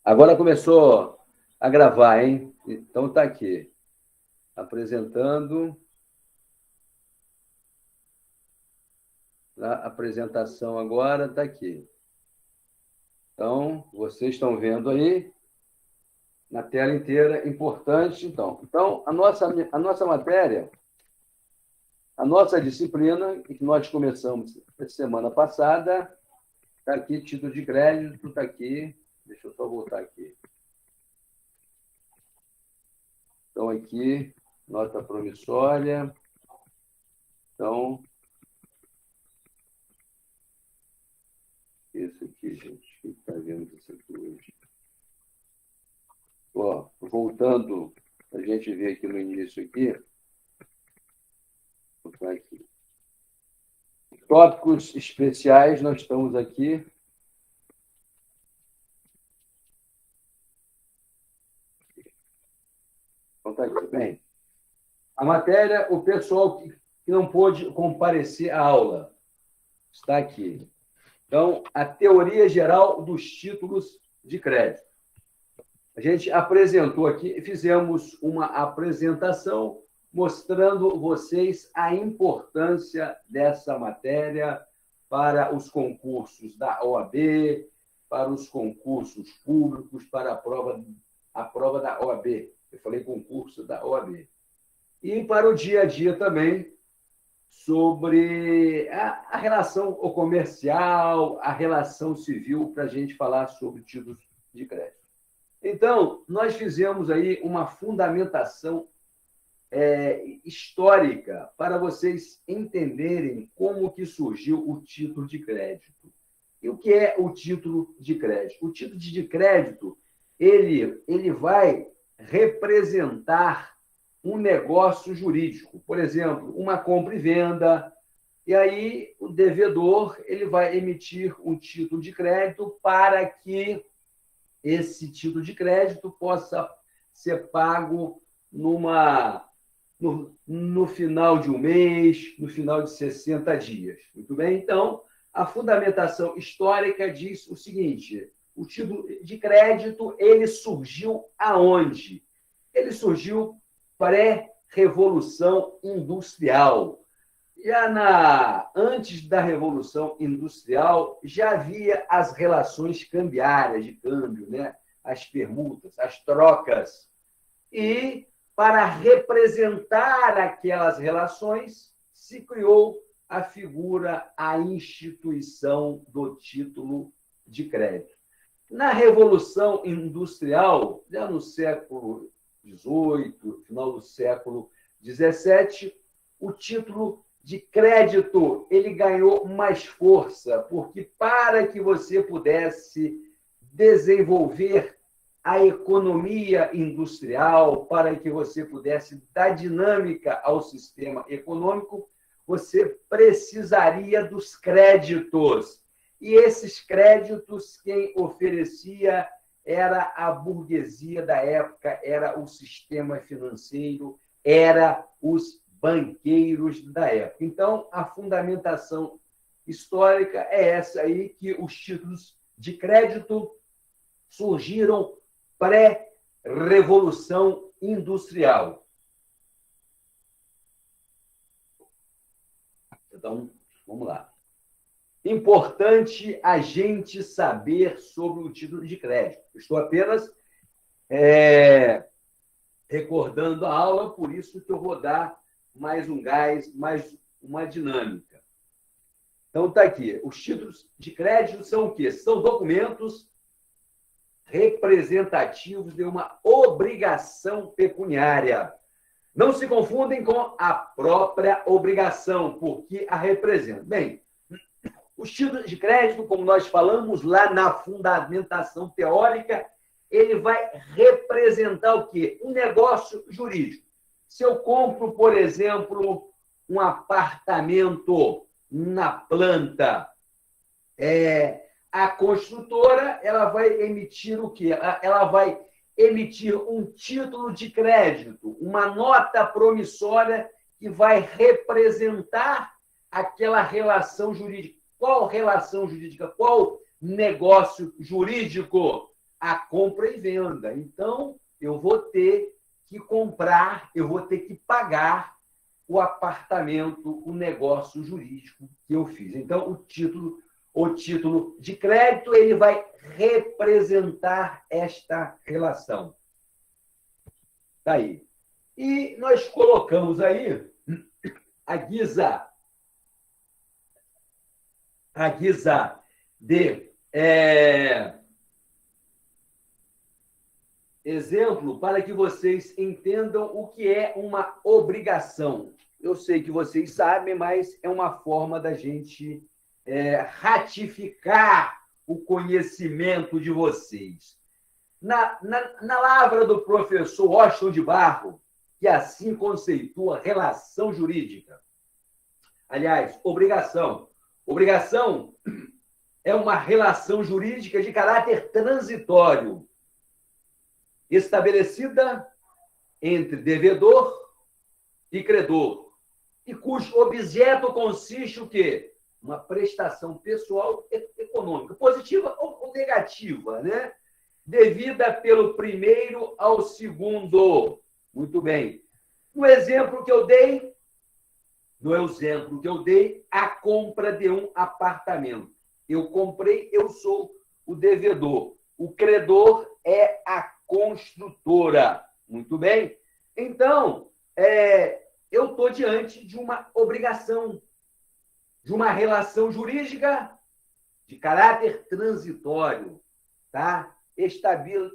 Agora começou a gravar, hein? Então está aqui, apresentando. A apresentação agora está aqui. Então, vocês estão vendo aí, na tela inteira, importante. Então a nossa matéria, a nossa disciplina, que nós começamos semana passada, está aqui, título de crédito, está aqui. Deixa eu só voltar aqui. Então, aqui, nota promissória. Então, isso aqui, gente, quem está vendo isso aqui hoje? Ó, voltando, a gente vê aqui no início aqui, vou botar aqui. Tópicos especiais, nós estamos aqui. Então, tá aqui. Bem, a matéria, o pessoal que não pôde comparecer à aula, está aqui. Então, a teoria geral dos títulos de crédito. A gente apresentou aqui, fizemos uma apresentação mostrando vocês a importância dessa matéria para os concursos da OAB, para os concursos públicos, para a prova da OAB. Eu falei concurso da OAB. E para o dia a dia também, sobre a relação comercial, a relação civil, para a gente falar sobre títulos de crédito. Então, nós fizemos aí uma fundamentação histórica para vocês entenderem como que surgiu o título de crédito. E o que é o título de crédito? O título de crédito, ele vai representar um negócio jurídico. Por exemplo, uma compra e venda, e aí o devedor ele vai emitir um título de crédito para que esse título de crédito possa ser pago no final de um mês, no final de 60 dias. Muito bem? Então, a fundamentação histórica diz o seguinte: o título de crédito ele surgiu aonde? Ele surgiu pré-revolução industrial. Antes da Revolução Industrial, já havia as relações cambiárias de câmbio, né? As permutas, as trocas. E, para representar aquelas relações, se criou a figura, a instituição do título de crédito. Na Revolução Industrial, já no século XVIII, final do século XVII, o título de crédito ele ganhou mais força, porque para que você pudesse desenvolver a economia industrial, para que você pudesse dar dinâmica ao sistema econômico, você precisaria dos créditos. E esses créditos, quem oferecia era a burguesia da época, era o sistema financeiro, era os banqueiros da época. Então, a fundamentação histórica é essa aí, que os títulos de crédito surgiram pré-revolução industrial. Então, vamos lá. Importante a gente saber sobre o título de crédito. Estou apenas recordando a aula, por isso que eu vou dar mais um gás, mais uma dinâmica. Então, está aqui. Os títulos de crédito são o quê? São documentos representativos de uma obrigação pecuniária. Não se confundem com a própria obrigação, porque a representam. Bem, os títulos de crédito, como nós falamos lá na fundamentação teórica, ele vai representar o quê? Um negócio jurídico. Se eu compro, por exemplo, um apartamento na planta, a construtora ela vai emitir o quê? Ela vai emitir um título de crédito, uma nota promissória que vai representar aquela relação jurídica. Qual relação jurídica? Qual negócio jurídico? a compra e venda. Então, eu vou ter que comprar, eu vou ter que pagar o apartamento, o negócio jurídico que eu fiz. Então, o título de crédito, ele vai representar esta relação. Tá aí. E nós colocamos aí a guisa de exemplo para que vocês entendam o que é uma obrigação. Eu sei que vocês sabem, mas é uma forma da gente ratificar o conhecimento de vocês. Na lavra do professor Washington de Barro, que assim conceitua relação jurídica. Aliás, obrigação. Obrigação é uma relação jurídica de caráter transitório, estabelecida entre devedor e credor, e cujo objeto consiste o quê? Uma prestação pessoal econômica, positiva ou negativa, né? Devida pelo primeiro ao segundo. Muito bem. No exemplo que eu dei, a compra de um apartamento. Eu comprei, eu sou o devedor. O credor é a construtora. Muito bem? Então, eu estou diante de uma obrigação, de uma relação jurídica de caráter transitório, tá?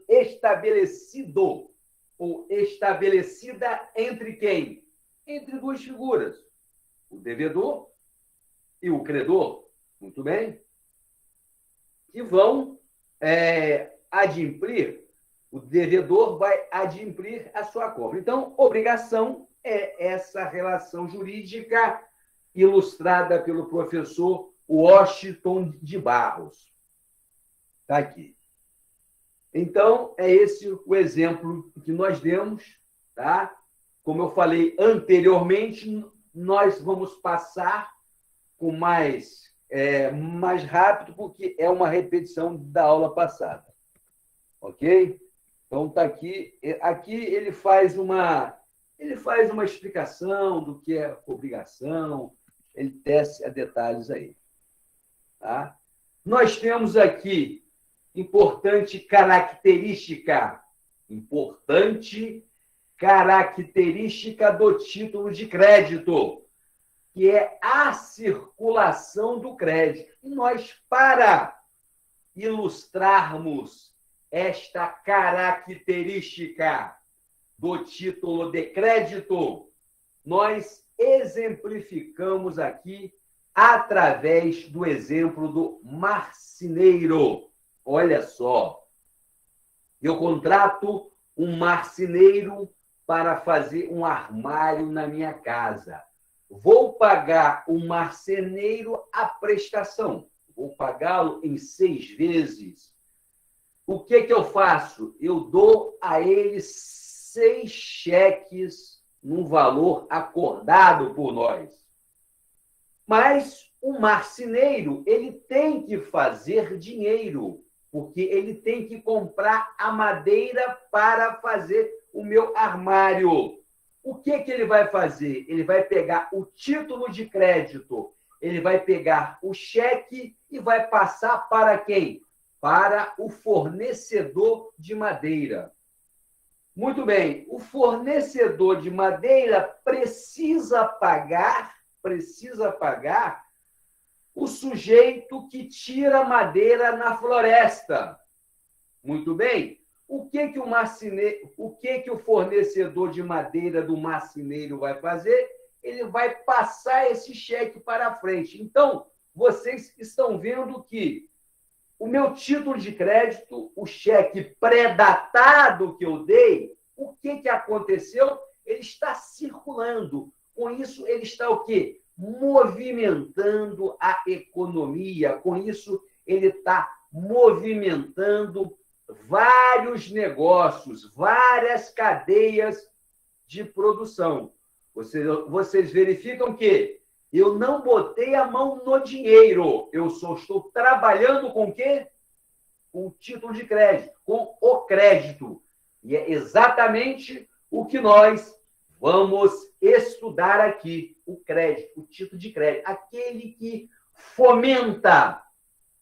Estabelecido ou estabelecida entre quem? Entre duas figuras, o devedor e o credor, muito bem? Que vão adimplir, o devedor vai adimplir a sua compra. Então, obrigação é essa relação jurídica ilustrada pelo professor Washington de Barros. Está aqui. Então, é esse o exemplo que nós demos, tá? Como eu falei anteriormente, nós vamos passar com mais rápido, porque é uma repetição da aula passada. Ok? Então, está aqui. Aqui ele faz uma explicação do que é obrigação, ele tece a detalhes aí. Tá? Nós temos aqui importante característica do título de crédito, que é a circulação do crédito. E nós, para ilustrarmos esta característica do título de crédito, nós exemplificamos aqui através do exemplo do marceneiro. Olha só, eu contrato um marceneiro para fazer um armário na minha casa. Vou pagar o marceneiro a prestação. Vou pagá-lo em 6 vezes. O que eu faço? Eu dou a ele 6 cheques num valor acordado por nós. Mas o marceneiro, ele tem que fazer dinheiro, porque ele tem que comprar a madeira para fazer o meu armário. O que ele vai fazer? Ele vai pegar o título de crédito, ele vai pegar o cheque e vai passar para quem? Para o fornecedor de madeira. Muito bem, o fornecedor de madeira precisa pagar o sujeito que tira madeira na floresta. Muito bem? O que o fornecedor de madeira do marceneiro vai fazer? Ele vai passar esse cheque para frente. Então, vocês estão vendo que o meu título de crédito, o cheque pré-datado que eu dei, o que aconteceu? Ele está circulando. Com isso, ele está o quê? Movimentando a economia. Com isso, ele está movimentando vários negócios, várias cadeias de produção. Vocês verificam que eu não botei a mão no dinheiro. Eu só estou trabalhando com o quê? com o título de crédito, com o crédito. E é exatamente o que nós vamos estudar aqui, o crédito, o título de crédito, aquele que fomenta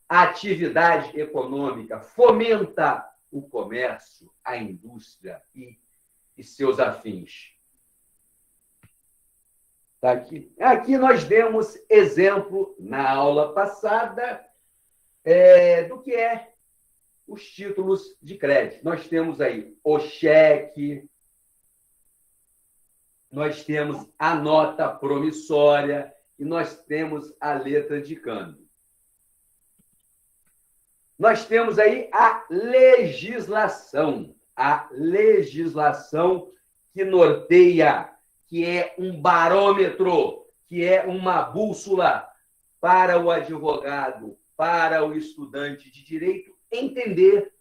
a atividade econômica, fomenta o comércio, a indústria e seus afins. Tá aqui. Aqui nós demos exemplo, na aula passada, do que é os títulos de crédito. Nós temos aí o cheque, nós temos a nota promissória e nós temos a letra de câmbio. Nós temos aí a legislação que norteia, que é um barômetro, que é uma bússola para o advogado, para o estudante de direito entender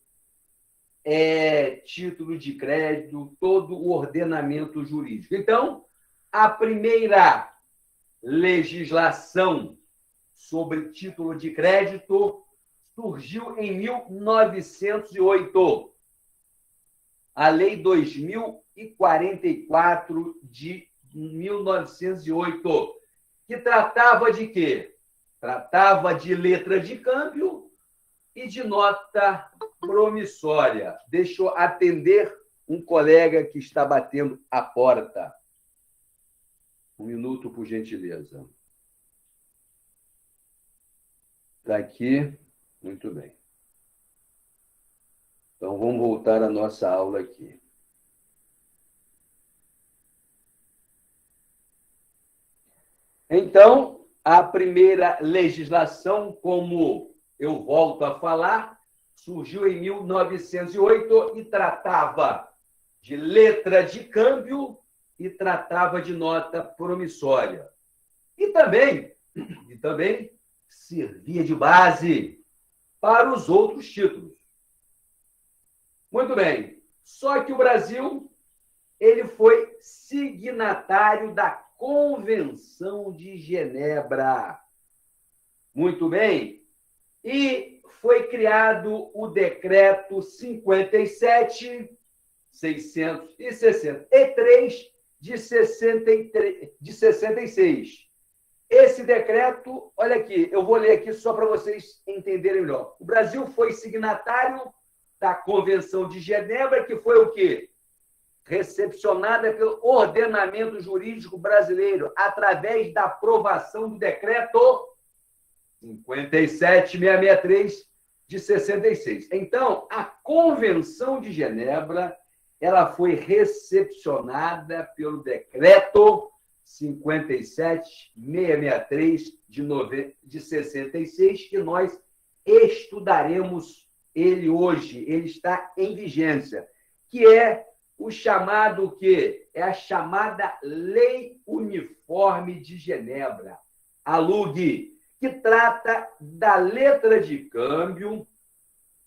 título de crédito, todo o ordenamento jurídico. Então, a primeira legislação sobre título de crédito surgiu em 1908. A Lei 2044 de 1908, que tratava de quê? Tratava de letra de câmbio e de nota promissória. Deixa eu atender um colega que está batendo a porta. Um minuto, por gentileza. Está aqui. Muito bem. Então, vamos voltar à nossa aula aqui. Então, a primeira legislação, como eu volto a falar, surgiu em 1908 e tratava de letra de câmbio e tratava de nota promissória. E também servia de base para os outros títulos. Muito bem. Só que o Brasil ele foi signatário da Convenção de Genebra. Muito bem. E foi criado o Decreto 57.663 de 66. Esse decreto, olha aqui, eu vou ler aqui só para vocês entenderem melhor. O Brasil foi signatário da Convenção de Genebra, que foi o quê? Recepcionada pelo ordenamento jurídico brasileiro através da aprovação do decreto 57.663 de 66. Então, a Convenção de Genebra, ela foi recepcionada pelo decreto 57.663 de 66, que nós estudaremos ele hoje. Ele está em vigência, que é o chamado o quê? É a chamada Lei Uniforme de Genebra, a LUG, que trata da letra de câmbio,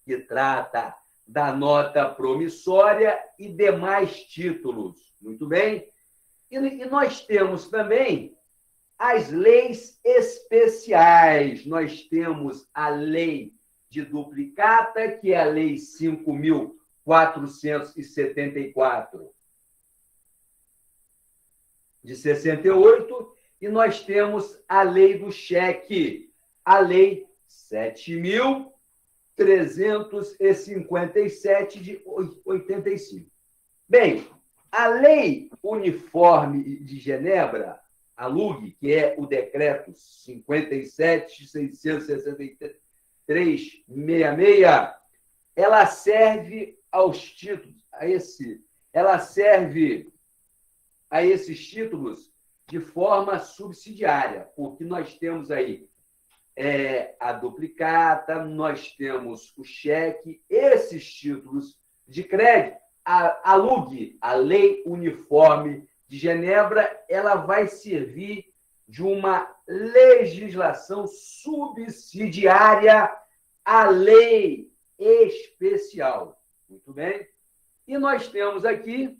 que trata da nota promissória e demais títulos. Muito bem? E nós temos também as leis especiais. Nós temos a lei de duplicata, que é a Lei 5.474 de 68, e nós temos a lei do cheque, a Lei 7.357 de 85. Bem, a Lei Uniforme de Genebra, a LUG, que é o decreto 57.663/66, ela serve aos títulos, ela serve a esses títulos de forma subsidiária, porque nós temos aí a duplicata, nós temos o cheque, esses títulos de crédito, a LUG, a Lei Uniforme de Genebra, ela vai servir de uma legislação subsidiária à lei especial. Muito bem? E nós temos aqui,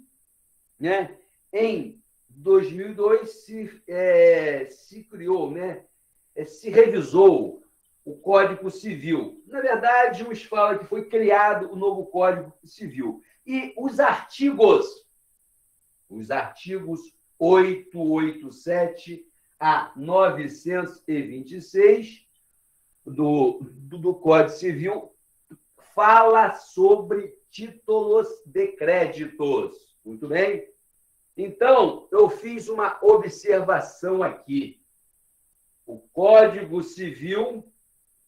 né, em 2002, se criou, né, se revisou o Código Civil. Na verdade, uns falam que foi criado o novo Código Civil. E os artigos 887 a 926 do Código Civil fala sobre títulos de créditos. Muito bem? Então, eu fiz uma observação aqui. O Código Civil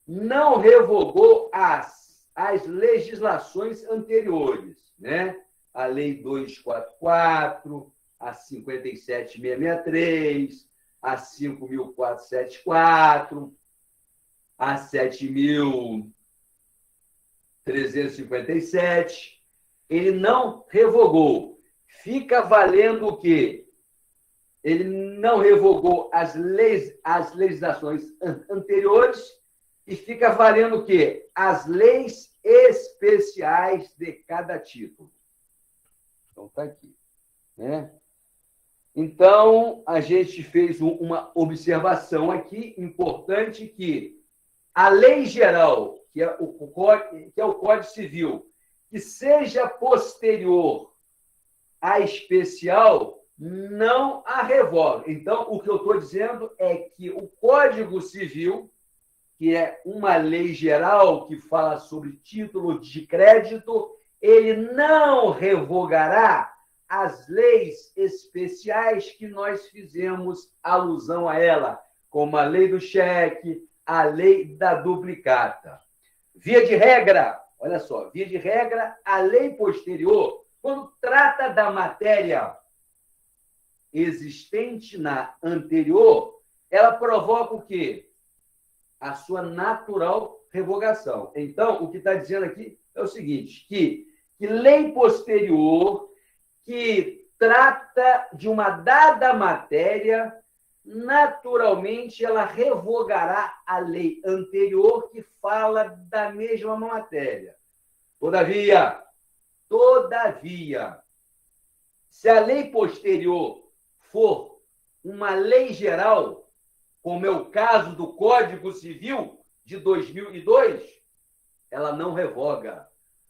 não revogou as legislações anteriores, né? A Lei 244, a 57.663, a 5.474, a 7.357. Ele não revogou. Fica valendo o quê? Ele não revogou as legislações anteriores e fica valendo o quê? As leis especiais de cada título. Então, está aqui. Né? Então, a gente fez uma observação aqui importante que a lei geral, que é o Código Civil, que seja posterior à especial, não a revoga. Então, o que eu estou dizendo é que o Código Civil, que é uma lei geral que fala sobre título de crédito, ele não revogará as leis especiais que nós fizemos alusão a ela, como a lei do cheque, a lei da duplicata. Via de regra, olha só, via de regra, a lei posterior, quando trata da matéria existente na anterior, ela provoca o quê? A sua natural revogação. Então, o que está dizendo aqui é o seguinte, que lei posterior que trata de uma dada matéria, naturalmente ela revogará a lei anterior que fala da mesma matéria. Todavia, se a lei posterior for uma lei geral, como é o caso do Código Civil de 2002, ela não revoga.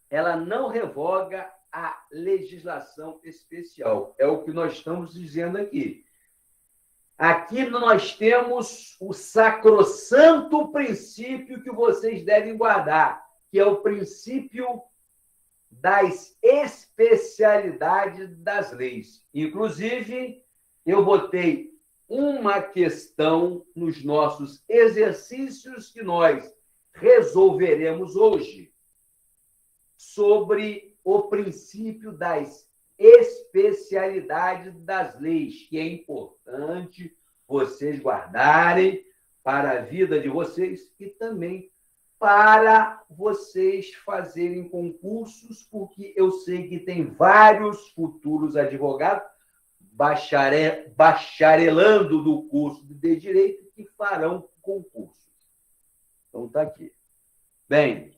Ela não revoga a legislação especial. É o que nós estamos dizendo aqui. Aqui nós temos o sacrossanto princípio que vocês devem guardar, que é o princípio das especialidades das leis. Inclusive, eu botei uma questão nos nossos exercícios que nós resolveremos hoje sobre o princípio das especialidades das leis, que é importante vocês guardarem para a vida de vocês e também para vocês fazerem concursos, porque eu sei que tem vários futuros advogados bacharelando do curso de Direito que farão concursos. Então, está aqui. Bem,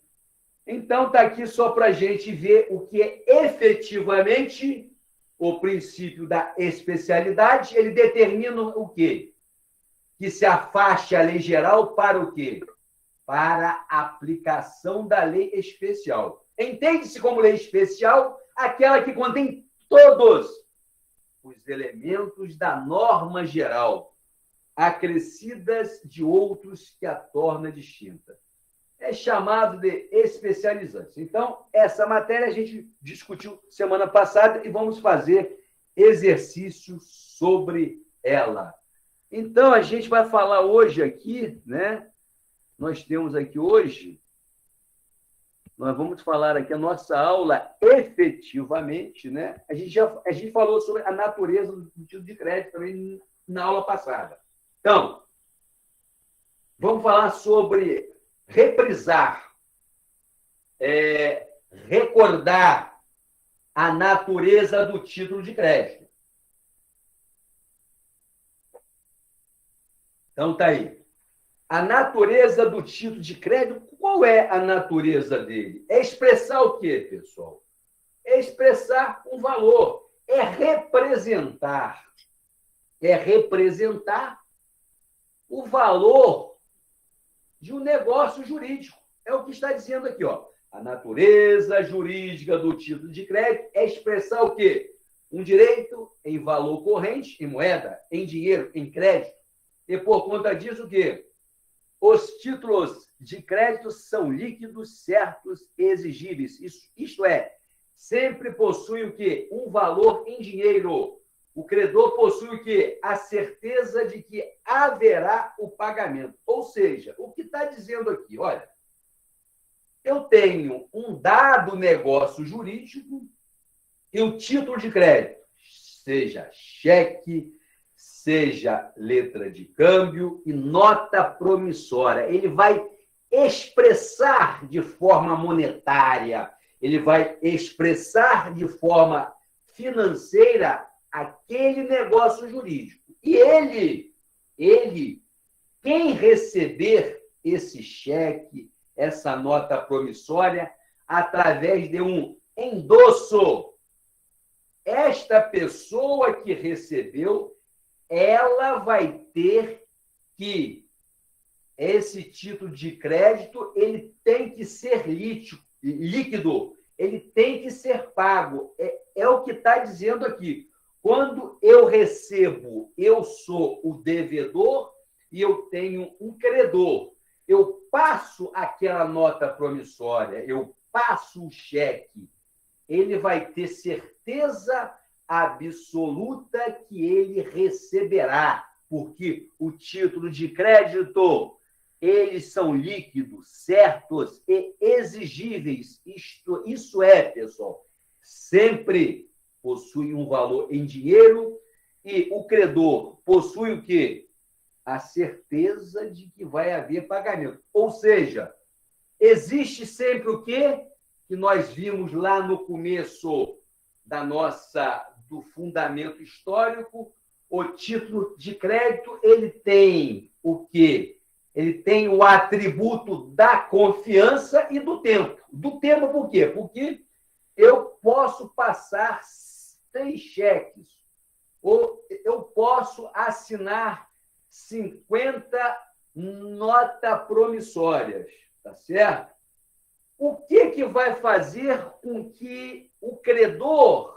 então está aqui só para a gente ver o que é efetivamente o princípio da especialidade. Ele determina o quê? Que se afaste a lei geral para o quê? Para a aplicação da lei especial. Entende-se como lei especial aquela que contém todos os elementos da norma geral, acrescidas de outros que a torna distinta. É chamado de especializantes. Então, essa matéria a gente discutiu semana passada e vamos fazer exercícios sobre ela. Então, a gente vai falar hoje aqui, né? Nós temos aqui hoje, nós vamos falar aqui a nossa aula efetivamente, né? A gente falou sobre a natureza do título de crédito também na aula passada. Então, vamos falar sobre reprisar, recordar a natureza do título de crédito. Então, tá aí. A natureza do título de crédito, qual é a natureza dele? É expressar o quê, pessoal? É expressar um valor. É representar o valor de um negócio jurídico. É o que está dizendo aqui, ó. A natureza jurídica do título de crédito é expressar o quê? Um direito em valor corrente, em moeda, em dinheiro, em crédito. E por conta disso, o quê? Os títulos de crédito são líquidos, certos e exigíveis. Isto é, sempre possui o quê? Um valor em dinheiro. O credor possui o quê? A certeza de que haverá o pagamento. Ou seja, o que está dizendo aqui? Olha, eu tenho um dado negócio jurídico e o título de crédito, seja cheque, seja letra de câmbio e nota promissória. Ele vai expressar de forma monetária, ele vai expressar de forma financeira aquele negócio jurídico. E quem receber esse cheque, essa nota promissória, através de um endosso, esta pessoa que recebeu, ela vai ter que, esse título de crédito, ele tem que ser líquido, ele tem que ser pago. É o que está dizendo aqui. Quando eu recebo, eu sou o devedor e eu tenho um credor. Eu passo aquela nota promissória, eu passo o cheque, ele vai ter certeza absoluta que ele receberá, porque o título de crédito, eles são líquidos, certos e exigíveis. Isso é, pessoal, sempre possui um valor em dinheiro e o credor possui o quê? A certeza de que vai haver pagamento. Ou seja, existe sempre o quê? Que nós vimos lá no começo do fundamento histórico, o título de crédito, ele tem o quê? Ele tem o atributo da confiança e do tempo. Do tempo por quê? Porque eu posso passar 3 cheques, ou eu posso assinar 50 notas promissórias, tá certo? O que vai fazer com que o credor,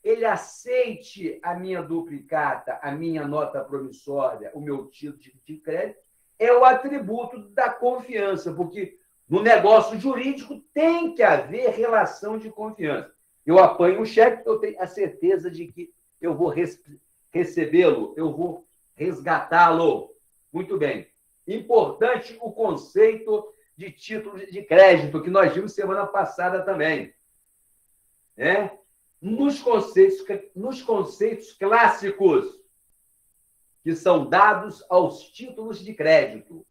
ele aceite a minha duplicata, a minha nota promissória, o meu título de crédito? É o atributo da confiança, porque no negócio jurídico tem que haver relação de confiança. Eu apanho um cheque, eu tenho a certeza de que eu vou recebê-lo, eu vou resgatá-lo. Muito bem. Importante o conceito de título de crédito, que nós vimos semana passada também. Nos conceitos clássicos que são dados aos títulos de crédito,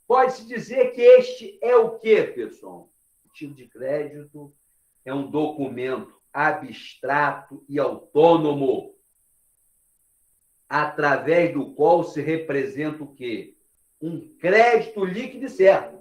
pode-se dizer que este é o quê, pessoal? O título de crédito é um documento abstrato e autônomo, através do qual se representa o quê? Um crédito líquido e certo,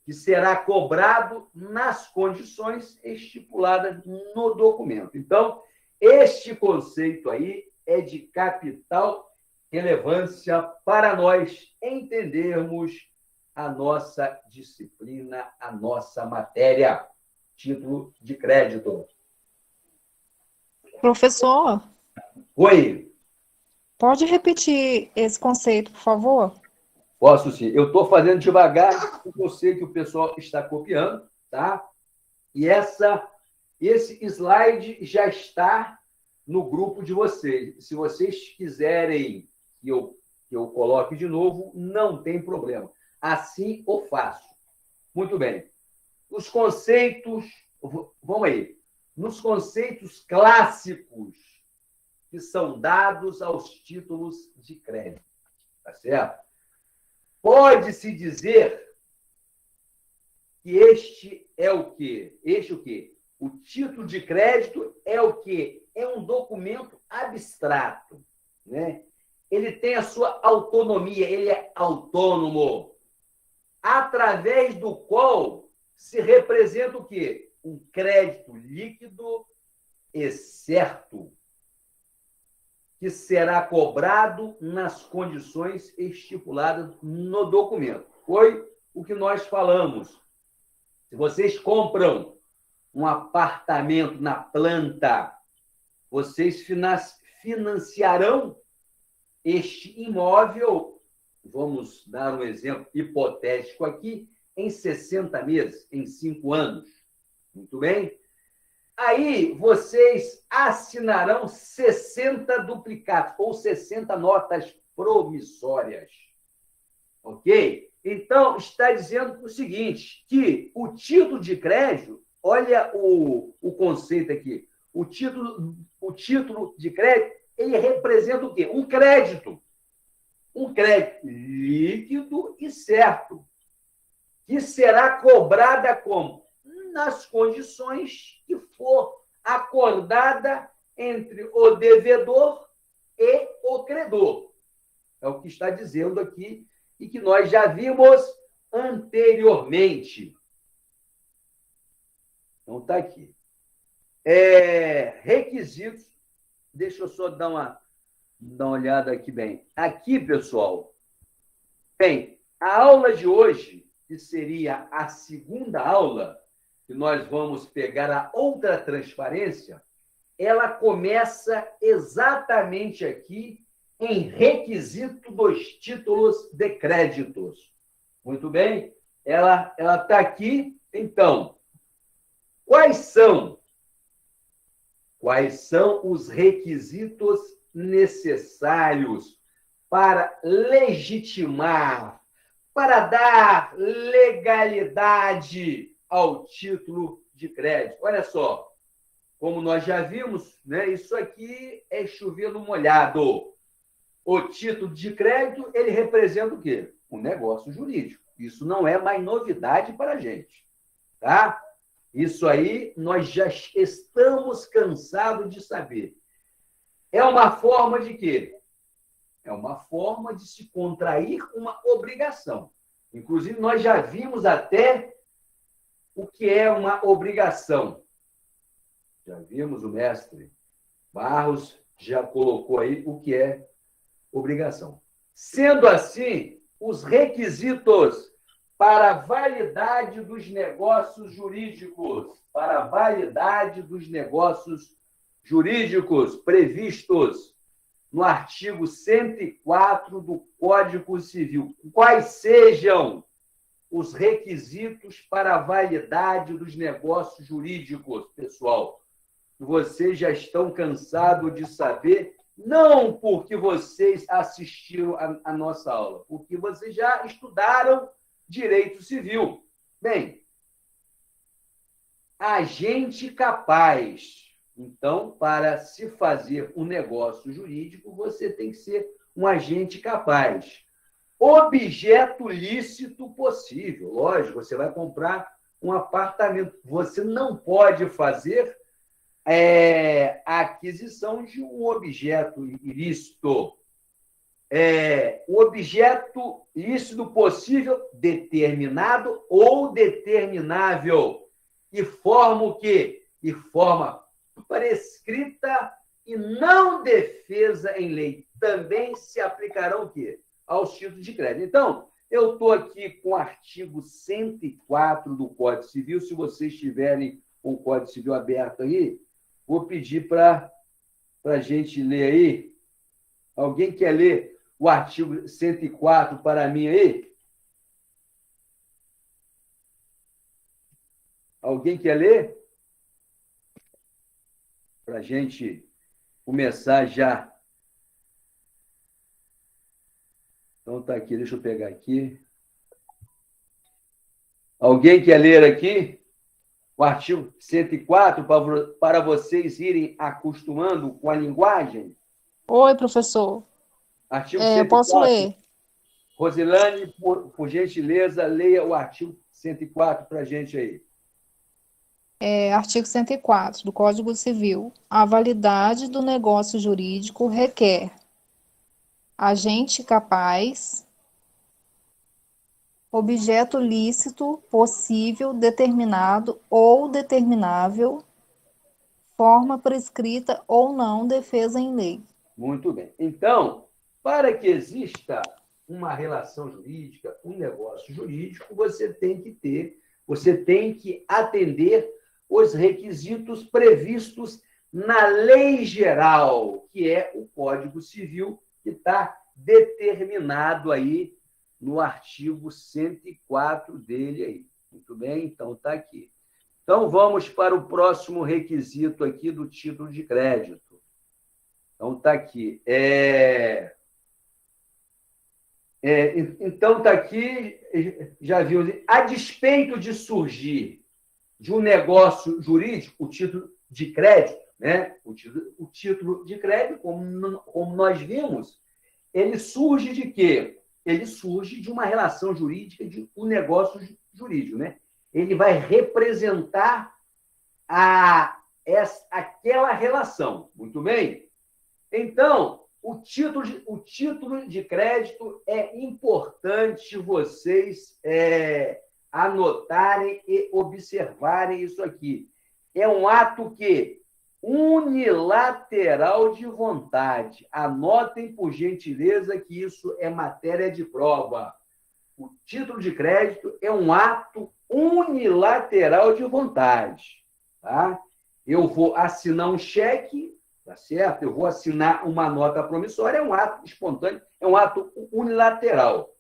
que será cobrado nas condições estipuladas no documento. Então, este conceito aí é de capital relevância para nós entendermos a nossa disciplina, a nossa matéria, título de crédito. Professor, Oi, pode repetir esse conceito, por favor? posso sim. Eu estou fazendo devagar, porque eu sei que o pessoal está copiando, tá? E esse slide já está no grupo de vocês. Se vocês quiserem que eu coloque de novo, não tem problema. Assim o faço. Muito bem. Os conceitos, vamos aí. Nos conceitos clássicos que são dados aos títulos de crédito, tá certo? Pode-se dizer que este é o quê? Este o quê? O título de crédito é o quê? É um documento abstrato, né? Ele tem a sua autonomia, ele é autônomo, através do qual se representa o quê? Um crédito líquido e certo, que será cobrado nas condições estipuladas no documento. Foi o que nós falamos. Se vocês compram um apartamento na planta, vocês financiarão este imóvel, vamos dar um exemplo hipotético aqui, em 60 meses, em 5 anos. Muito bem? Aí vocês assinarão 60 duplicados, ou 60 notas promissórias. Ok? Então, está dizendo o seguinte, que o título de crédito, olha o conceito aqui, o título de crédito, ele representa o quê? Um crédito líquido e certo, que será cobrada como? Nas condições que for acordada entre o devedor e o credor. É o que está dizendo aqui e que nós já vimos anteriormente. Então, está aqui. Requisitos. Deixa eu só dar uma olhada aqui bem. Aqui, pessoal, bem, a aula de hoje, que seria a segunda aula, que nós vamos pegar a outra transparência, ela começa exatamente aqui em requisito dos títulos de créditos. Muito bem? Ela está aqui. Então, quais são os requisitos necessários para legitimar, para dar legalidade ao título de crédito? Olha só, como nós já vimos, né, isso aqui é chover no molhado. O título de crédito, ele representa o quê? Um negócio jurídico. Isso não é mais novidade para a gente, tá? Isso aí nós já estamos cansados de saber. É uma forma de quê? É uma forma de se contrair uma obrigação. Inclusive, nós já vimos até o que é uma obrigação. Já vimos, o mestre Barros já colocou aí o que é obrigação. Sendo assim, os requisitos para a validade dos negócios jurídicos, previstos no artigo 104 do Código Civil. Quais sejam os requisitos para a validade dos negócios jurídicos, pessoal? Vocês já estão cansados de saber, não porque vocês assistiram a nossa aula, porque vocês já estudaram direito civil. Bem, agente capaz. Então, para se fazer um negócio jurídico, você tem que ser um agente capaz. Objeto lícito possível. Lógico, você vai comprar um apartamento. Você não pode fazer a aquisição de um objeto ilícito. O objeto lícito possível, determinado ou determinável. E forma o quê? E forma prescrita e não defesa em lei. Também se aplicarão o quê? Aos títulos de crédito. Então, eu estou aqui com o artigo 104 do Código Civil. Se vocês tiverem o Código Civil aberto aí, vou pedir para a gente ler aí. Alguém quer ler o artigo 104 para mim aí? Alguém quer ler? Para a gente começar já. Então, está aqui, deixa eu pegar aqui. Alguém quer ler aqui o artigo 104 para vocês irem acostumando com a linguagem? Oi, professor. Artigo 104. Eu posso ler. Rosilane, por gentileza, leia o artigo 104 para a gente aí. Artigo 104 do Código Civil. A validade do negócio jurídico requer agente capaz, objeto lícito, possível, determinado ou determinável, forma prescrita ou não, defesa em lei. Muito bem. Então, para que exista uma relação jurídica, um negócio jurídico, você tem que atender os requisitos previstos na lei geral, que é o Código Civil, que está determinado aí no artigo 104 dele aí. Muito bem? Então, está aqui. Então, vamos para o próximo requisito aqui do título de crédito. Então, está aqui. Então, está aqui, já viu, a despeito de surgir de um negócio jurídico, o título de crédito, né? O título de crédito, como nós vimos, ele surge de quê? Ele surge de uma relação jurídica, de um negócio jurídico, né? Ele vai representar aquela relação. Muito bem? Então, o título de crédito é importante vocês anotarem e observarem isso aqui. É um ato que unilateral de vontade. Anotem, por gentileza, que isso é matéria de prova. O título de crédito é um ato unilateral de vontade. Tá? Eu vou assinar um cheque, tá certo? Eu vou assinar uma nota promissória, é um ato espontâneo, é um ato unilateral.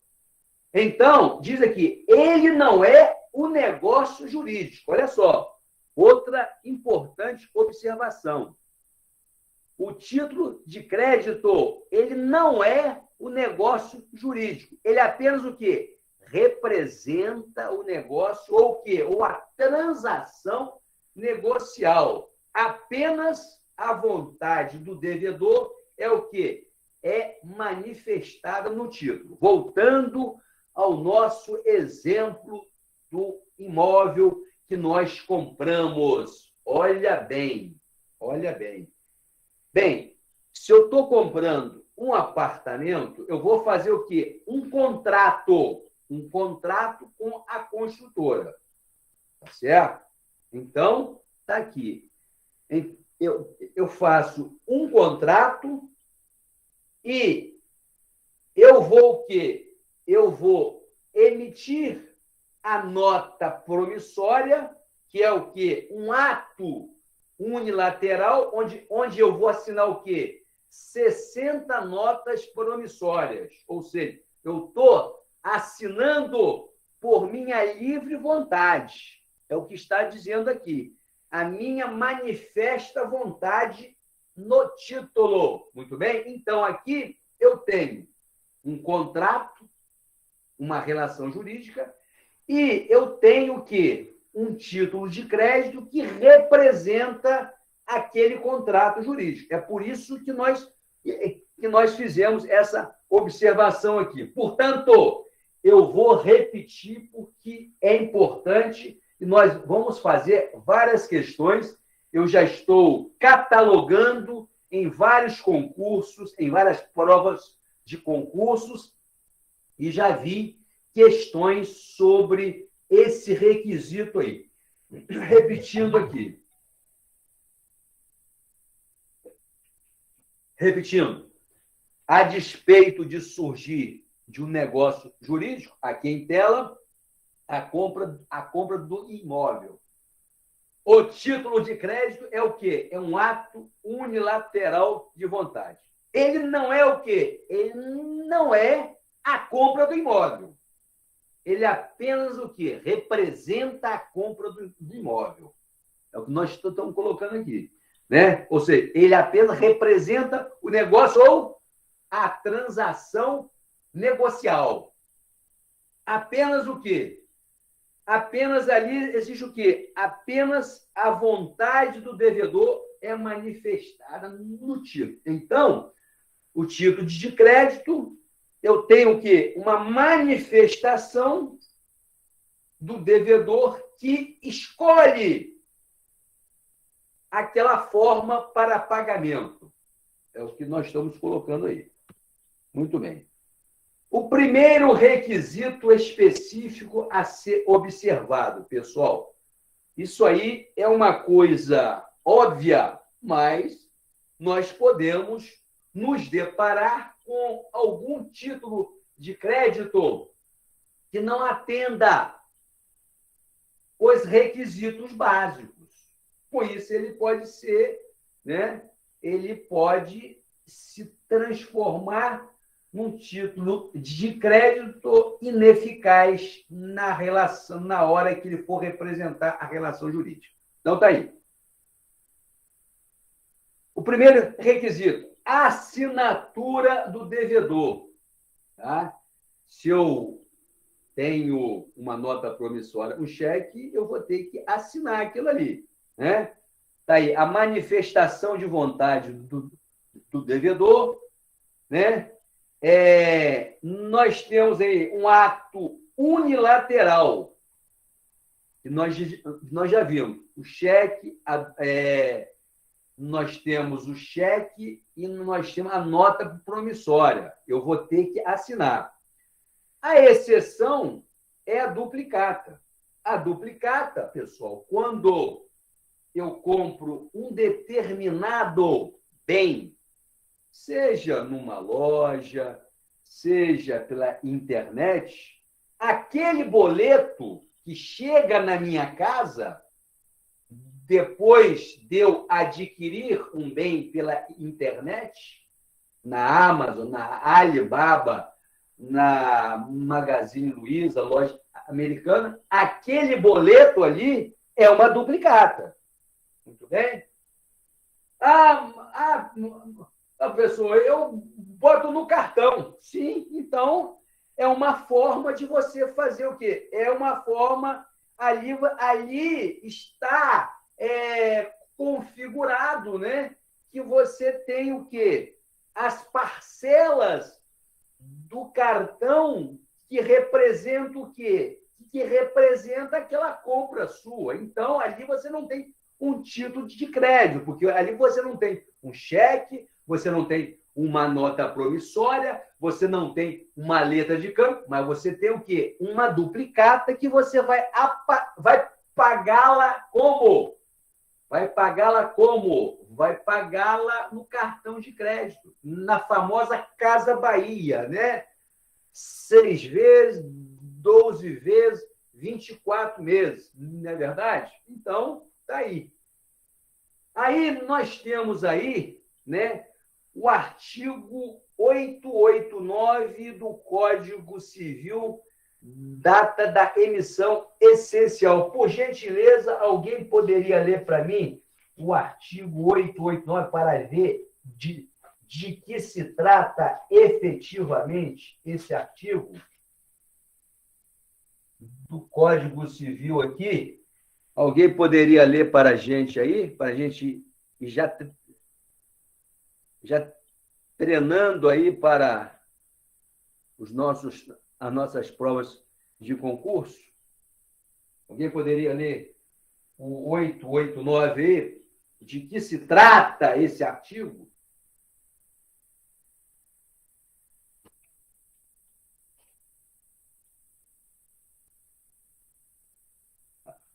Então, diz aqui, ele não é o negócio jurídico. Olha só, outra importante observação. O título de crédito, ele não é o negócio jurídico. Ele é apenas o quê? Representa o negócio ou o quê? Ou a transação negocial. Apenas a vontade do devedor é o quê? É manifestada no título. Voltando ao nosso exemplo do imóvel que nós compramos. Olha bem, olha bem. Bem, se eu estou comprando um apartamento, eu vou fazer o quê? Um contrato com a construtora. Tá certo? Então, está aqui. Eu faço um contrato e eu vou o quê? Eu vou emitir a nota promissória, que é o quê? Um ato unilateral, onde eu vou assinar o quê? 60 notas promissórias. Ou seja, eu estou assinando por minha livre vontade. É o que está dizendo aqui. A minha manifesta vontade no título. Muito bem? Então, aqui eu tenho um contrato, uma relação jurídica, e eu tenho o quê? Um título de crédito que representa aquele contrato jurídico. É por isso que nós fizemos essa observação aqui. Portanto, eu vou repetir porque é importante e nós vamos fazer várias questões. Eu já estou catalogando em vários concursos, em várias provas de concursos, e já vi questões sobre esse requisito aí. Repetindo aqui. Repetindo. A despeito de surgir de um negócio jurídico, aqui em tela, a compra do imóvel. O título de crédito é o quê? É um ato unilateral de vontade. Ele não é o quê? Ele não é a compra do imóvel. Ele apenas o quê? Representa a compra do imóvel. É o que nós estamos colocando aqui. Né? Ou seja, ele apenas representa o negócio ou a transação negocial. Apenas o quê? Apenas ali existe o quê? Apenas a vontade do devedor é manifestada no título. Então, o título de crédito, eu tenho o quê? Uma manifestação do devedor que escolhe aquela forma para pagamento. É o que nós estamos colocando aí. Muito bem. O primeiro requisito específico a ser observado, pessoal. Isso aí é uma coisa óbvia, mas nós podemos nos deparar com algum título de crédito que não atenda os requisitos básicos. Com isso, ele pode ser, né? Ele pode se transformar num título de crédito ineficaz na relação, na hora que ele for representar a relação jurídica. Então, está aí. O primeiro requisito, assinatura do devedor. Tá? Se eu tenho uma nota promissória, um cheque, eu vou ter que assinar aquilo ali. Né? Tá aí, a manifestação de vontade do devedor. Né? Nós temos aí um ato unilateral, que nós já vimos. O cheque, nós temos o cheque e nós temos a nota promissória. Eu vou ter que assinar. A exceção é a duplicata. A duplicata, pessoal, quando eu compro um determinado bem, seja numa loja, seja pela internet, aquele boleto que chega na minha casa, depois de eu adquirir um bem pela internet, na Amazon, na Alibaba, na Magazine Luiza, loja americana, aquele boleto ali é uma duplicata. Muito bem? Professor, eu boto no cartão. Sim, então é uma forma de você fazer o quê? É uma forma, ali está configurado, né? Que você tem o quê? As parcelas do cartão que representa o quê? Que representa aquela compra sua. Então, ali você não tem um título de crédito, porque ali você não tem um cheque, você não tem uma nota promissória, você não tem uma letra de câmbio, mas você tem o quê? Uma duplicata que você vai pagá-la como? Vai pagá-la como? Vai pagá-la no cartão de crédito, na famosa Casa Bahia, né? 6 vezes, 12 vezes, 24 meses, não é verdade? Então, está aí. Aí nós temos aí, né, o artigo 889 do Código Civil, data da emissão essencial. Por gentileza, alguém poderia ler para mim o artigo 889 para ver de que se trata efetivamente esse artigo do Código Civil aqui? Alguém poderia ler para a gente aí, para a gente já treinando aí para as nossas provas de concurso? Alguém poderia ler o 889 aí? De que se trata esse artigo?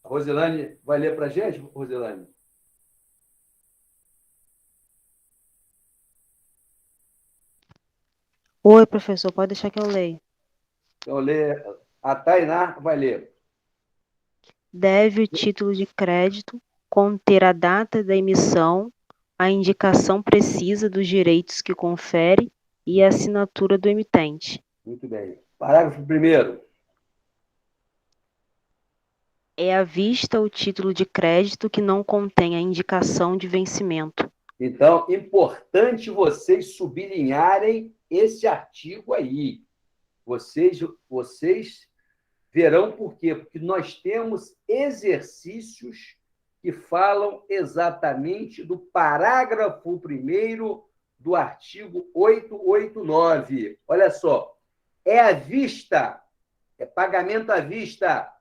A Rosilane vai ler para a gente, Rosilane? Oi, professor, pode deixar que eu leio. Então, a Tainá vai ler. Deve o título de crédito conter a data da emissão, a indicação precisa dos direitos que confere e a assinatura do emitente. Muito bem. Parágrafo 1º. É à vista o título de crédito que não contém a indicação de vencimento. Então, importante vocês sublinharem esse artigo aí. Vocês verão por quê? Porque nós temos exercícios que falam exatamente do parágrafo 1º do artigo 889. Olha só, é à vista, é pagamento à vista,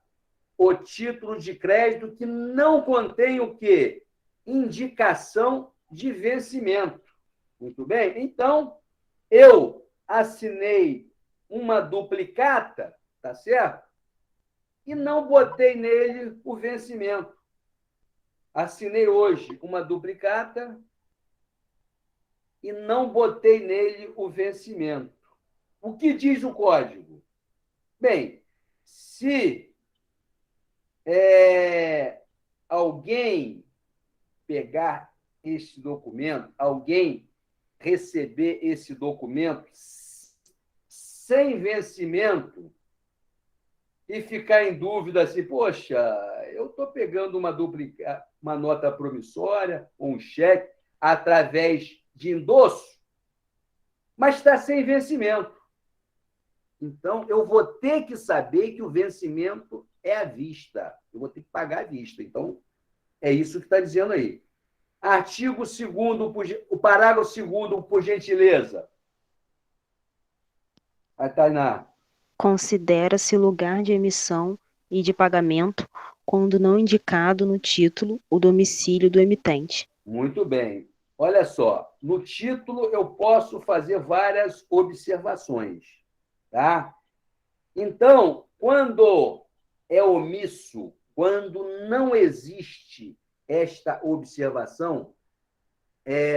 o título de crédito que não contém o quê? Indicação de vencimento. Muito bem? Então, eu assinei uma duplicata, tá certo? E não botei nele o vencimento. Assinei hoje uma duplicata e não botei nele o vencimento. O que diz o código? Bem, se alguém pegar este documento, alguém receber esse documento sem vencimento e ficar em dúvida assim, poxa, eu estou pegando uma nota promissória, um cheque, através de endosso, mas está sem vencimento. Então, eu vou ter que saber que o vencimento é à vista. Eu vou ter que pagar à vista. Então, é isso que está dizendo aí. Artigo 2º, o parágrafo 2º, por gentileza. Vai, Tainá. Considera-se lugar de emissão e de pagamento quando não indicado no título o domicílio do emitente. Muito bem. Olha só, no título eu posso fazer várias observações, tá? Então, quando é omisso, quando não existe esta observação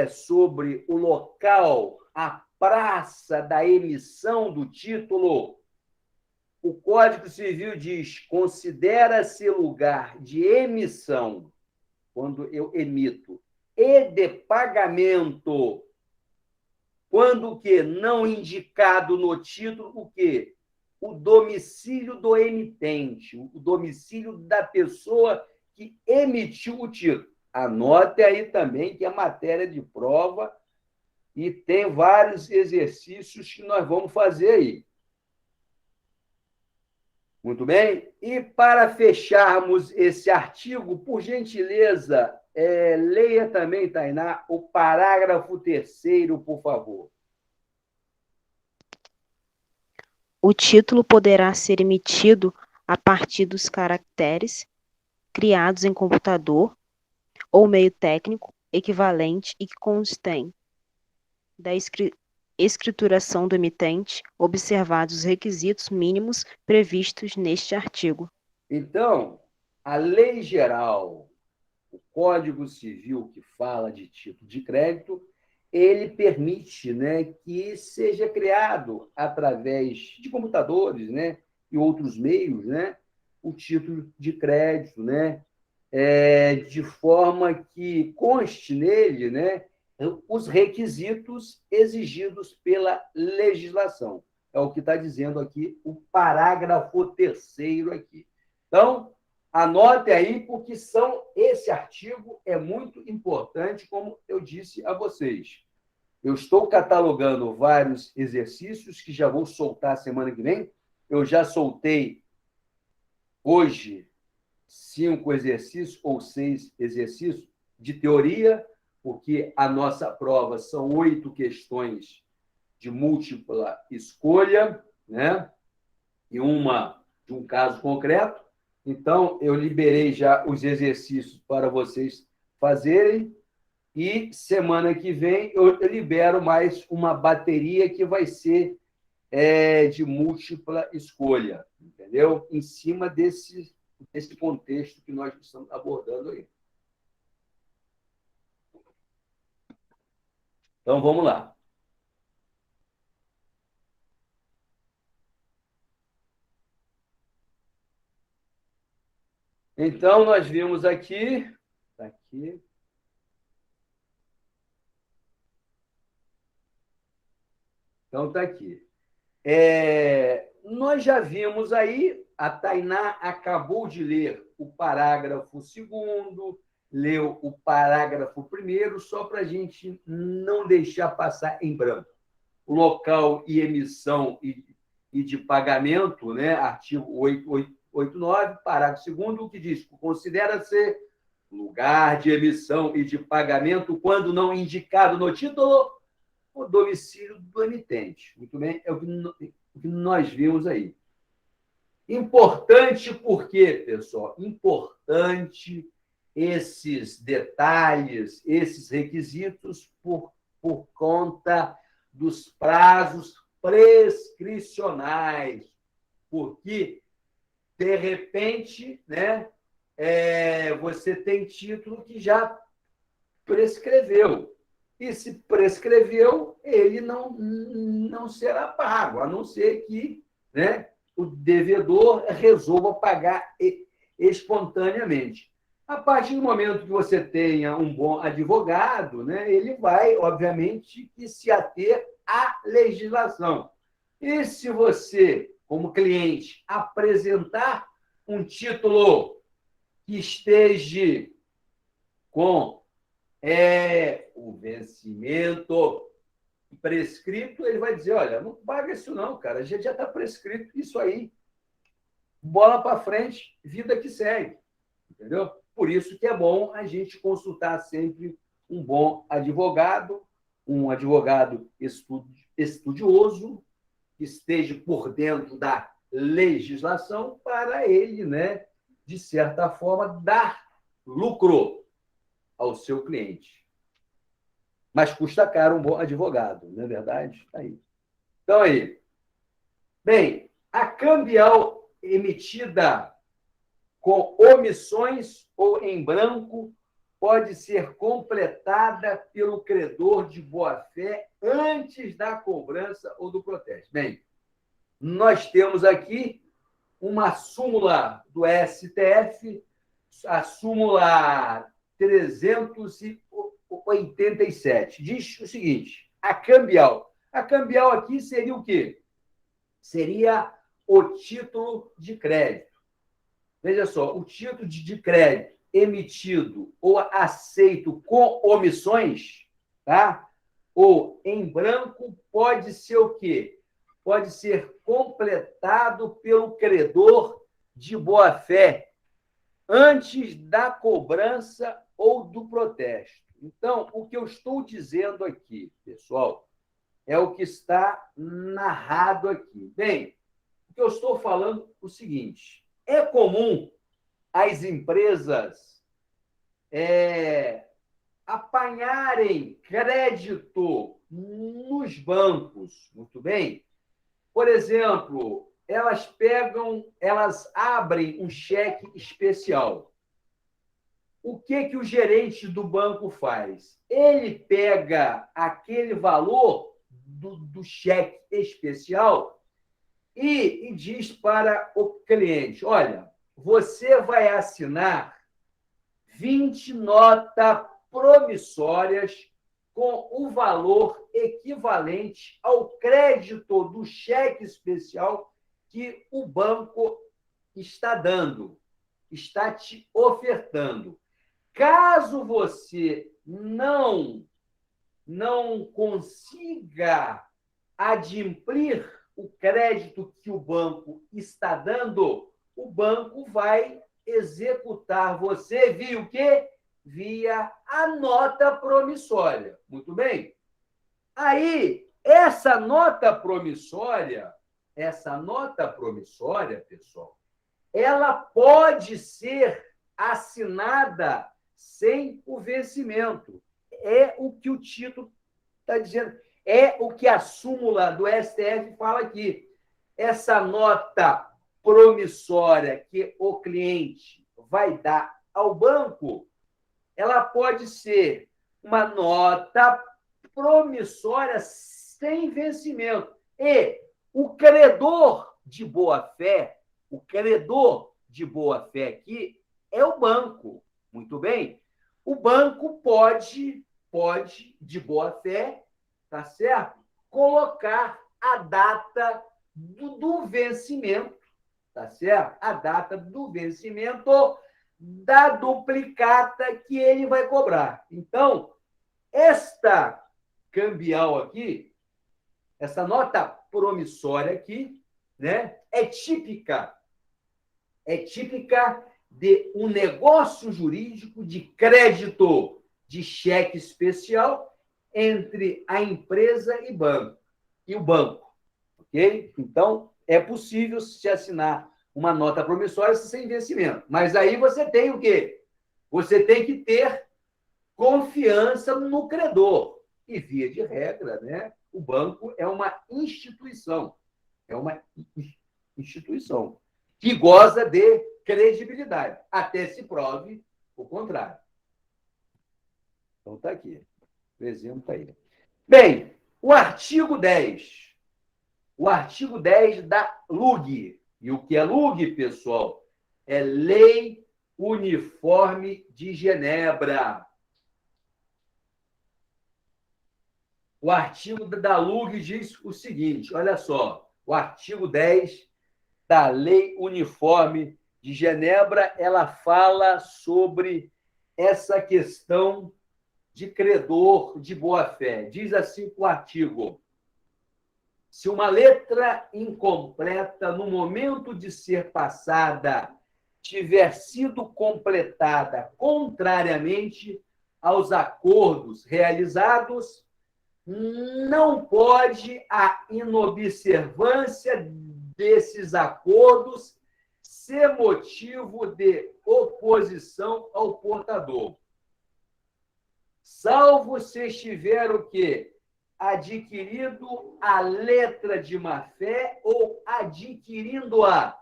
sobre o local, a praça da emissão do título, o Código Civil diz: considera-se lugar de emissão, quando eu emito, e de pagamento, quando o quê? Não indicado no título, o quê? O domicílio do emitente, o domicílio da pessoa que emitiu o título. Anote aí também que é matéria de prova e tem vários exercícios que nós vamos fazer aí. Muito bem? E para fecharmos esse artigo, por gentileza, leia também, Tainá, o parágrafo 3º, por favor. O título poderá ser emitido a partir dos caracteres criados em computador ou meio técnico equivalente e que constem da escrituração do emitente, observados os requisitos mínimos previstos neste artigo. Então, a lei geral, o Código Civil que fala de título de crédito, ele permite, né, que seja criado através de computadores, né, e outros meios, né, o título de crédito, né, de forma que conste nele, né, os requisitos exigidos pela legislação. É o que está dizendo aqui o parágrafo 3º aqui. Então, anote aí, porque esse artigo é muito importante, como eu disse a vocês. Eu estou catalogando vários exercícios que já vou soltar semana que vem. Eu já soltei hoje 5 exercícios ou 6 exercícios de teoria, porque a nossa prova são 8 questões de múltipla escolha, né? E uma de um caso concreto. Então, eu liberei já os exercícios para vocês fazerem e semana que vem eu libero mais uma bateria que vai ser de múltipla escolha, entendeu? Em cima desse contexto que nós estamos abordando aí. Então, vamos lá. Então, nós vimos aqui. Está aqui. Então, está aqui. Nós já vimos aí, a Tainá acabou de ler o parágrafo 2º, leu o parágrafo 1º, só para a gente não deixar passar em branco. O local e emissão e de pagamento, né? Artigo 889, parágrafo 2º, o que diz: considera-se lugar de emissão e de pagamento, quando não indicado no título, o domicílio do emitente. Muito bem, é o que nós vimos aí. Importante por quê, pessoal? Importante esses detalhes, esses requisitos, por conta dos prazos prescricionais, porque, de repente, né, você tem título que já prescreveu. e se prescreveu, ele não será pago, a não ser que, né, o devedor resolva pagar espontaneamente. A partir do momento que você tenha um bom advogado, né, ele vai, obviamente, que se ater à legislação. E se você, como cliente, apresentar um título que esteja com o vencimento prescrito, ele vai dizer, olha, não paga isso não, cara, já está prescrito isso aí. Bola para frente, vida que segue. Entendeu? Por isso que é bom a gente consultar sempre um bom advogado, um advogado estudioso, que esteja por dentro da legislação, para ele, né, de certa forma, dar lucro ao seu cliente. Mas custa caro um bom advogado, não é verdade? Aí. Então, aí. Bem, a cambial emitida com omissões ou em branco pode ser completada pelo credor de boa-fé antes da cobrança ou do protesto. Bem, nós temos aqui uma súmula do STF, a súmula 387. Diz o seguinte: a cambial. A cambial aqui seria o quê? Seria o título de crédito. Veja só, o título de crédito emitido ou aceito com omissões, tá? Ou em branco, pode ser o quê? Pode ser completado pelo credor de boa-fé antes da cobrança ou do protesto. Então, o que eu estou dizendo aqui, pessoal, é o que está narrado aqui. Bem, o que eu estou falando é o seguinte: é comum as empresas apanharem crédito nos bancos, muito bem? Por exemplo, elas abrem um cheque especial. O que o gerente do banco faz? Ele pega aquele valor do cheque especial e diz para o cliente: olha, você vai assinar 20 notas promissórias com o valor equivalente ao crédito do cheque especial que o banco está dando, está te ofertando. Caso você não consiga adimplir o crédito que o banco está dando, o banco vai executar você via o quê? Via a nota promissória. Muito bem? Aí, essa nota promissória, pessoal, ela pode ser assinada sem o vencimento. É o que o título está dizendo. É o que a súmula do STF fala aqui. Essa nota promissória que o cliente vai dar ao banco, ela pode ser uma nota promissória sem vencimento. E o credor de boa-fé aqui é o banco. Muito bem? O banco pode de boa-fé, tá certo? Colocar a data do vencimento, tá certo? A data do vencimento da duplicata que ele vai cobrar. Então, esta cambial aqui, essa nota promissória aqui, né, é típica de um negócio jurídico de crédito de cheque especial entre a empresa e o banco. Ok? Então, é possível se assinar uma nota promissória sem vencimento. Mas aí você tem o quê? Você tem que ter confiança no credor. E, via de regra, né, o banco é uma instituição. É uma instituição que goza de credibilidade, até se prove o contrário. Então, está aqui. O exemplo está aí. Bem, o artigo 10. O artigo 10 da LUG. E o que é LUG, pessoal? É Lei Uniforme de Genebra. O artigo da LUG diz o seguinte, olha só, o artigo 10 da Lei Uniforme de Genebra, ela fala sobre essa questão de credor de boa-fé. Diz assim o artigo: se uma letra incompleta no momento de ser passada tiver sido completada contrariamente aos acordos realizados, não pode a inobservância desses acordos ser motivo de oposição ao portador, salvo se estiver o quê? Adquirido a letra de má-fé ou adquirindo-a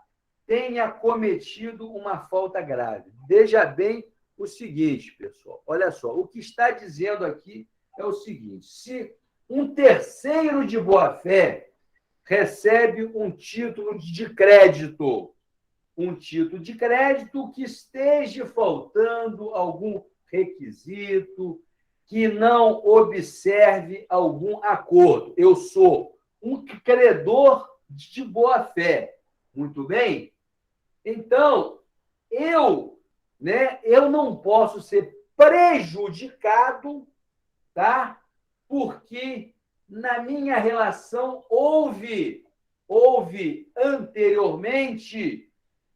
tenha cometido uma falta grave. Veja bem o seguinte, pessoal. Olha só, o que está dizendo aqui é o seguinte: se um terceiro de boa-fé recebe um título de crédito que esteja faltando algum requisito, que não observe algum acordo. Eu sou um credor de boa-fé. Muito bem? Então, eu não posso ser prejudicado, tá? Porque na minha relação houve anteriormente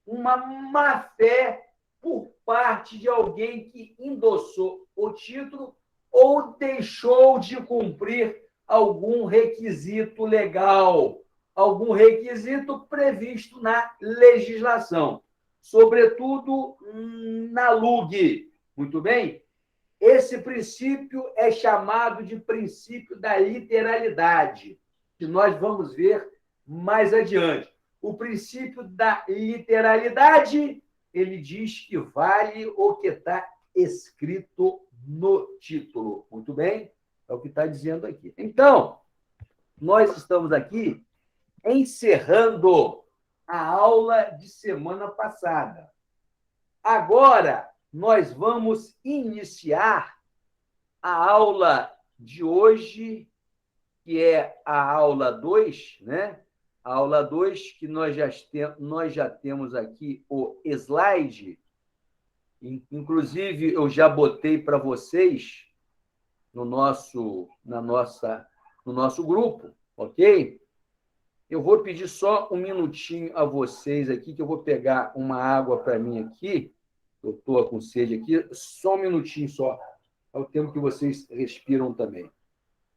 uma má-fé por parte de alguém que endossou o título ou deixou de cumprir algum requisito legal, algum requisito previsto na legislação, sobretudo na LUG. Muito bem? Esse princípio é chamado de princípio da literalidade, que nós vamos ver mais adiante. O princípio da literalidade, ele diz que vale o que está escrito no título. Muito bem? É o que está dizendo aqui. Então, nós estamos aqui encerrando a aula de semana passada. Agora, nós vamos iniciar a aula de hoje, que é a aula 2, né? A aula 2, que nós já temos aqui o slide. Inclusive, eu já botei para vocês no nosso grupo, ok? Eu vou pedir só um minutinho a vocês aqui, que eu vou pegar uma água para mim aqui. Eu estou com sede aqui. Só um minutinho só. É o tempo que vocês respiram também.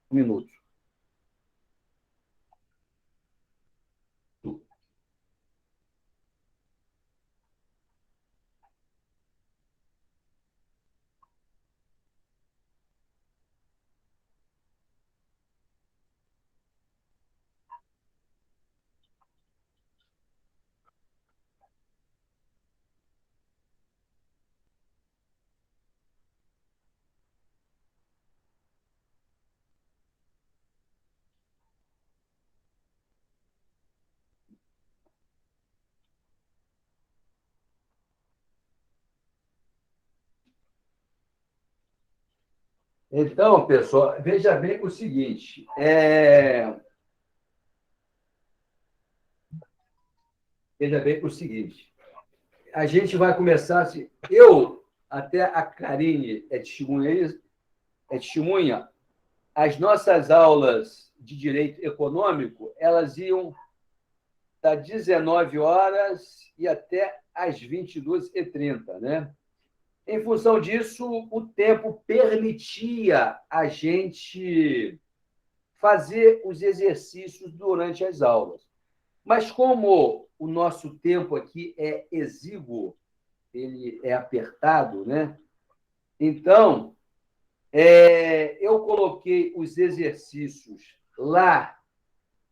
Um minuto. Então, pessoal, veja bem o seguinte. Veja bem o seguinte. A gente vai começar assim. Até a Karine é testemunha, as nossas aulas de direito econômico, elas iam das 19 horas e até às 22h30, né? Em função disso, o tempo permitia a gente fazer os exercícios durante as aulas. Mas como o nosso tempo aqui é exíguo, ele é apertado, né? Então, eu coloquei os exercícios lá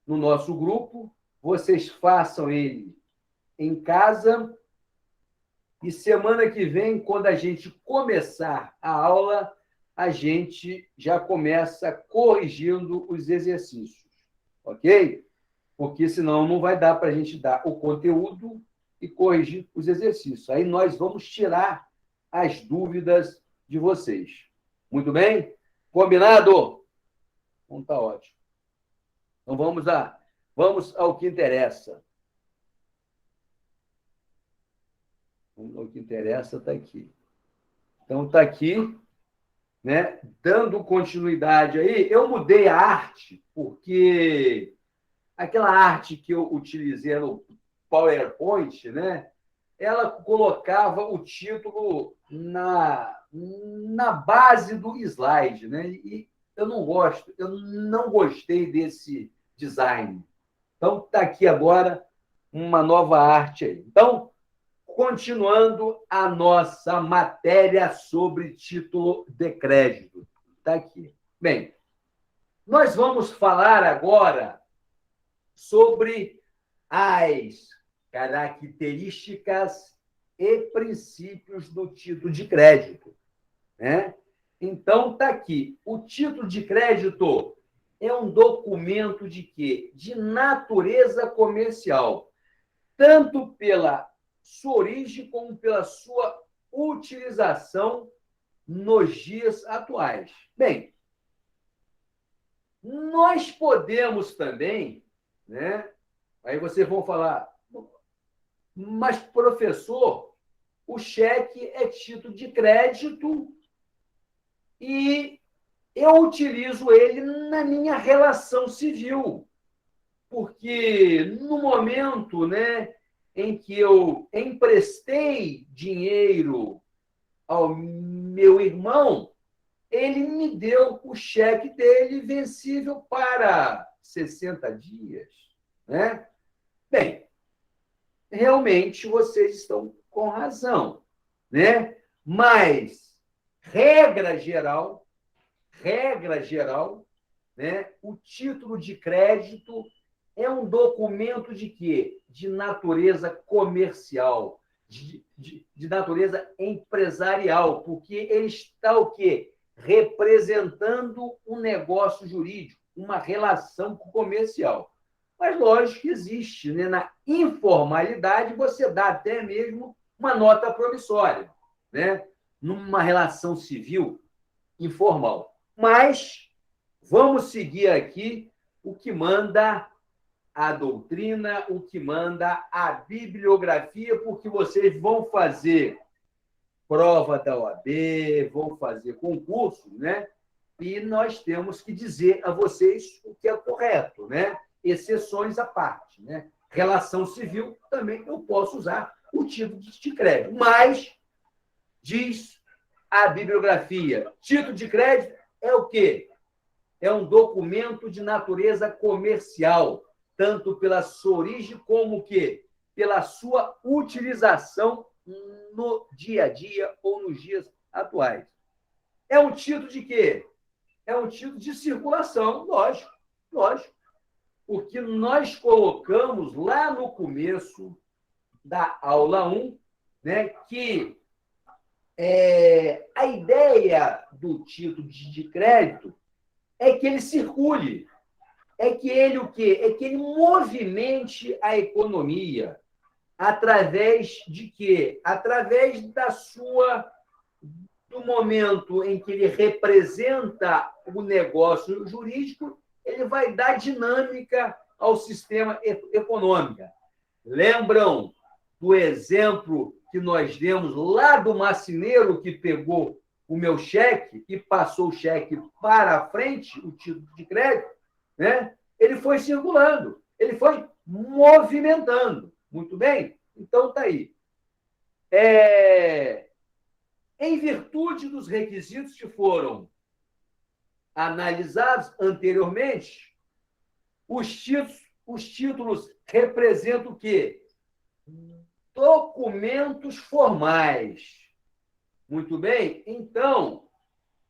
no nosso grupo, vocês façam ele em casa, e semana que vem, quando a gente começar a aula, a gente já começa corrigindo os exercícios, ok? Porque senão não vai dar para a gente dar o conteúdo e corrigir os exercícios. Aí nós vamos tirar as dúvidas de vocês. Muito bem? Combinado? Então tá ótimo. Então vamos ao que interessa. O que interessa está aqui. Então está aqui, né? Dando continuidade aí, eu mudei a arte, porque aquela arte que eu utilizei no PowerPoint, né? Ela colocava o título na base do slide, né? E eu não gostei desse design. Então, está aqui agora uma nova arte aí. Então, continuando a nossa matéria sobre título de crédito. Está aqui. Bem, nós vamos falar agora sobre as características e princípios do título de crédito, né? Então, está aqui. O título de crédito é um documento de quê? De natureza comercial, tanto pela sua origem como pela sua utilização nos dias atuais. Bem, nós podemos também, né? Aí vocês vão falar, mas, professor, o cheque é título de crédito e eu utilizo ele na minha relação civil, porque no momento, né, em que eu emprestei dinheiro ao meu irmão, ele me deu o cheque dele vencível para 60 dias, né? Bem, realmente vocês estão com razão, né? Mas, regra geral, né? O título de crédito é um documento de quê? De natureza comercial, de natureza empresarial, porque ele está o quê? Representando um negócio jurídico, uma relação comercial. Mas, lógico que existe, né? Na informalidade, você dá até mesmo uma nota promissória, né? Numa relação civil informal. Mas vamos seguir aqui o que manda a doutrina, o que manda a bibliografia, porque vocês vão fazer prova da OAB, vão fazer concurso, né? E nós temos que dizer a vocês o que é correto, né? Exceções à parte, né? Relação civil, também eu posso usar o título de crédito, mas diz a bibliografia, título de crédito é o quê? É um documento de natureza comercial, tanto pela sua origem como o quê? Pela sua utilização no dia a dia ou nos dias atuais. É um título de quê? É um título de circulação, lógico, porque nós colocamos lá no começo da aula 1, né, que a ideia do título de crédito é que ele circule, é que ele o quê? É que ele movimente a economia através de quê? Através do momento em que ele representa o negócio jurídico, ele vai dar dinâmica ao sistema econômico. Lembram do exemplo que nós demos lá do marceneiro que pegou o meu cheque e passou o cheque para frente, o título de crédito, né? Ele foi circulando, ele foi movimentando. Muito bem? Então, está aí. Em virtude dos requisitos que foram analisados anteriormente, os títulos representam o quê? Documentos formais. Muito bem? Então,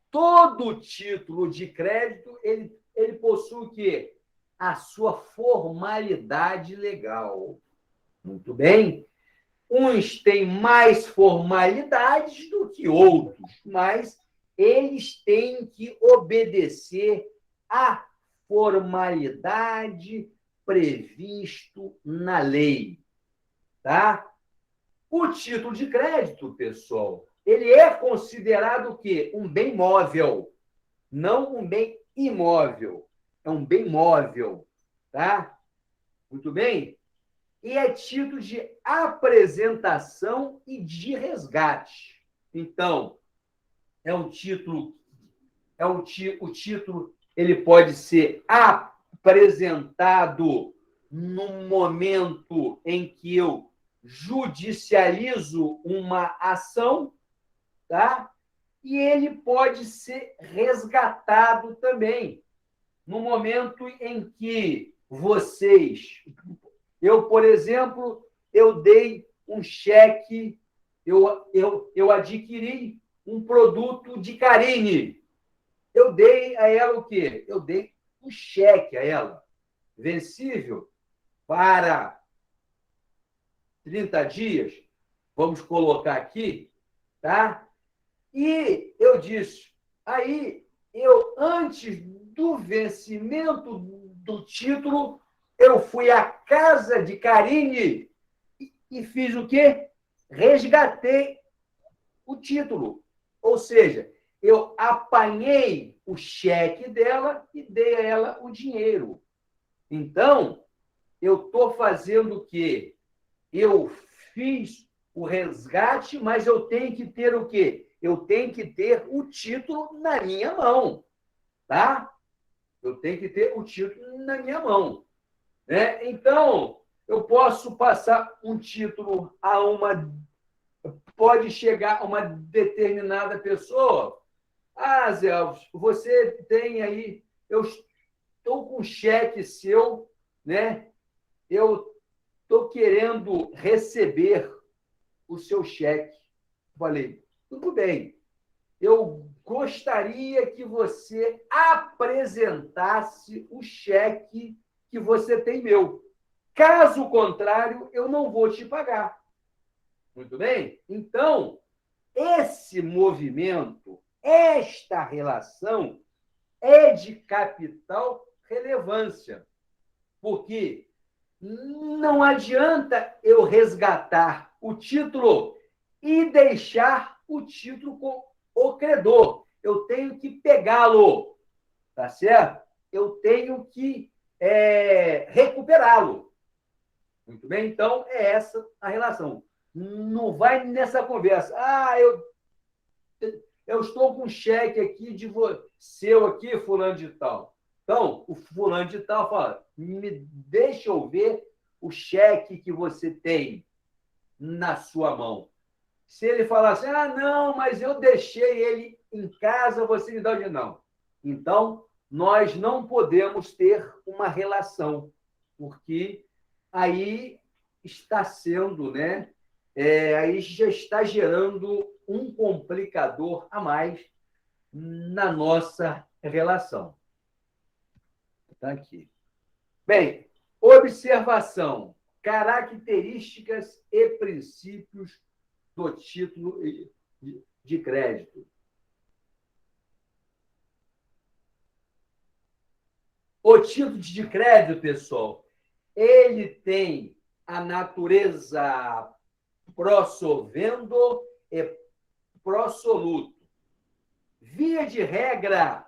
todo título de crédito, ele possui o quê? A sua formalidade legal. Muito bem? Uns têm mais formalidades do que outros, mas eles têm que obedecer à formalidade previsto na lei, tá? O título de crédito, pessoal, ele é considerado o quê? Um bem móvel, não um bem imóvel. É um bem móvel, tá? Muito bem? E é título de apresentação e de resgate. Então, o título ele pode ser apresentado no momento em que eu judicializo uma ação, tá? E ele pode ser resgatado também no momento em que por exemplo, eu dei um cheque, eu adquiri um produto de Carine. Eu dei a ela o quê? Eu dei um cheque a ela, vencível para 30 dias, vamos colocar aqui, tá? E eu disse, aí, antes do vencimento do título, eu fui à casa de Carine e fiz o quê? Resgatei o título. Ou seja, eu apanhei o cheque dela e dei a ela o dinheiro. Então, eu estou fazendo o quê? Eu fiz o resgate, mas eu tenho que ter o quê? Eu tenho que ter o título na minha mão, tá? Eu tenho que ter o título na minha mão, né? Então, eu posso passar um título pode chegar a uma determinada pessoa. Ah, Zé Alves, você tem aí, eu estou com um cheque seu, né? Eu estou querendo receber o seu cheque. Falei, tudo bem. Eu gostaria que você apresentasse o cheque que você tem meu. Caso contrário, eu não vou te pagar. Muito bem? Então, esse movimento, esta relação é de capital relevância, porque não adianta eu resgatar o título e deixar o título com o credor. Eu tenho que pegá-lo, tá certo? Eu tenho que recuperá-lo. Muito bem? Então, é essa a relação. Não vai nessa conversa. Ah, eu estou com um cheque aqui seu aqui, fulano de tal. Então, o fulano de tal fala, me deixa eu ver o cheque que você tem na sua mão. Se ele falar assim, ah, não, mas eu deixei ele em casa, você me dá o dinheiro. Não. Então, nós não podemos ter uma relação, porque aí está sendo, né? Aí já está gerando um complicador a mais na nossa relação. Está aqui. Bem, observação, características e princípios do título de crédito. O título de crédito, pessoal, ele tem a natureza pró-solvendo e pró-soluto. Via de regra,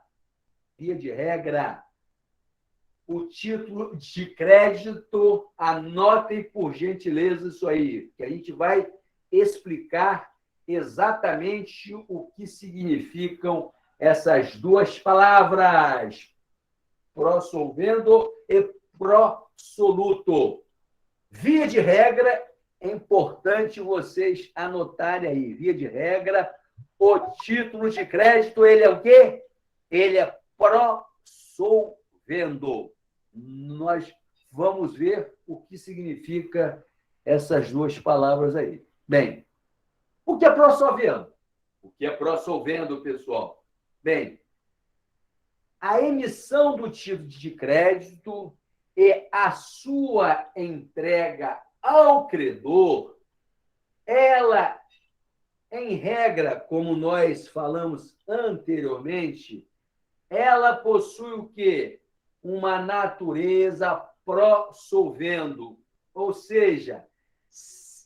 o título de crédito, anotem por gentileza isso aí, que a gente vai explicar exatamente o que significam essas duas palavras, pró-solvendo e pró-soluto. Via de regra, é importante vocês anotarem aí, via de regra, o título de crédito, ele é o quê? Ele é pró-solvendo. Nós vamos ver o que significa essas duas palavras aí. Bem, o que é pró-solvendo? O que é pró-solvendo, pessoal? Bem, a emissão do título de crédito e a sua entrega ao credor, ela em regra, como nós falamos anteriormente, ela possui o quê? Uma natureza pró-solvendo, ou seja,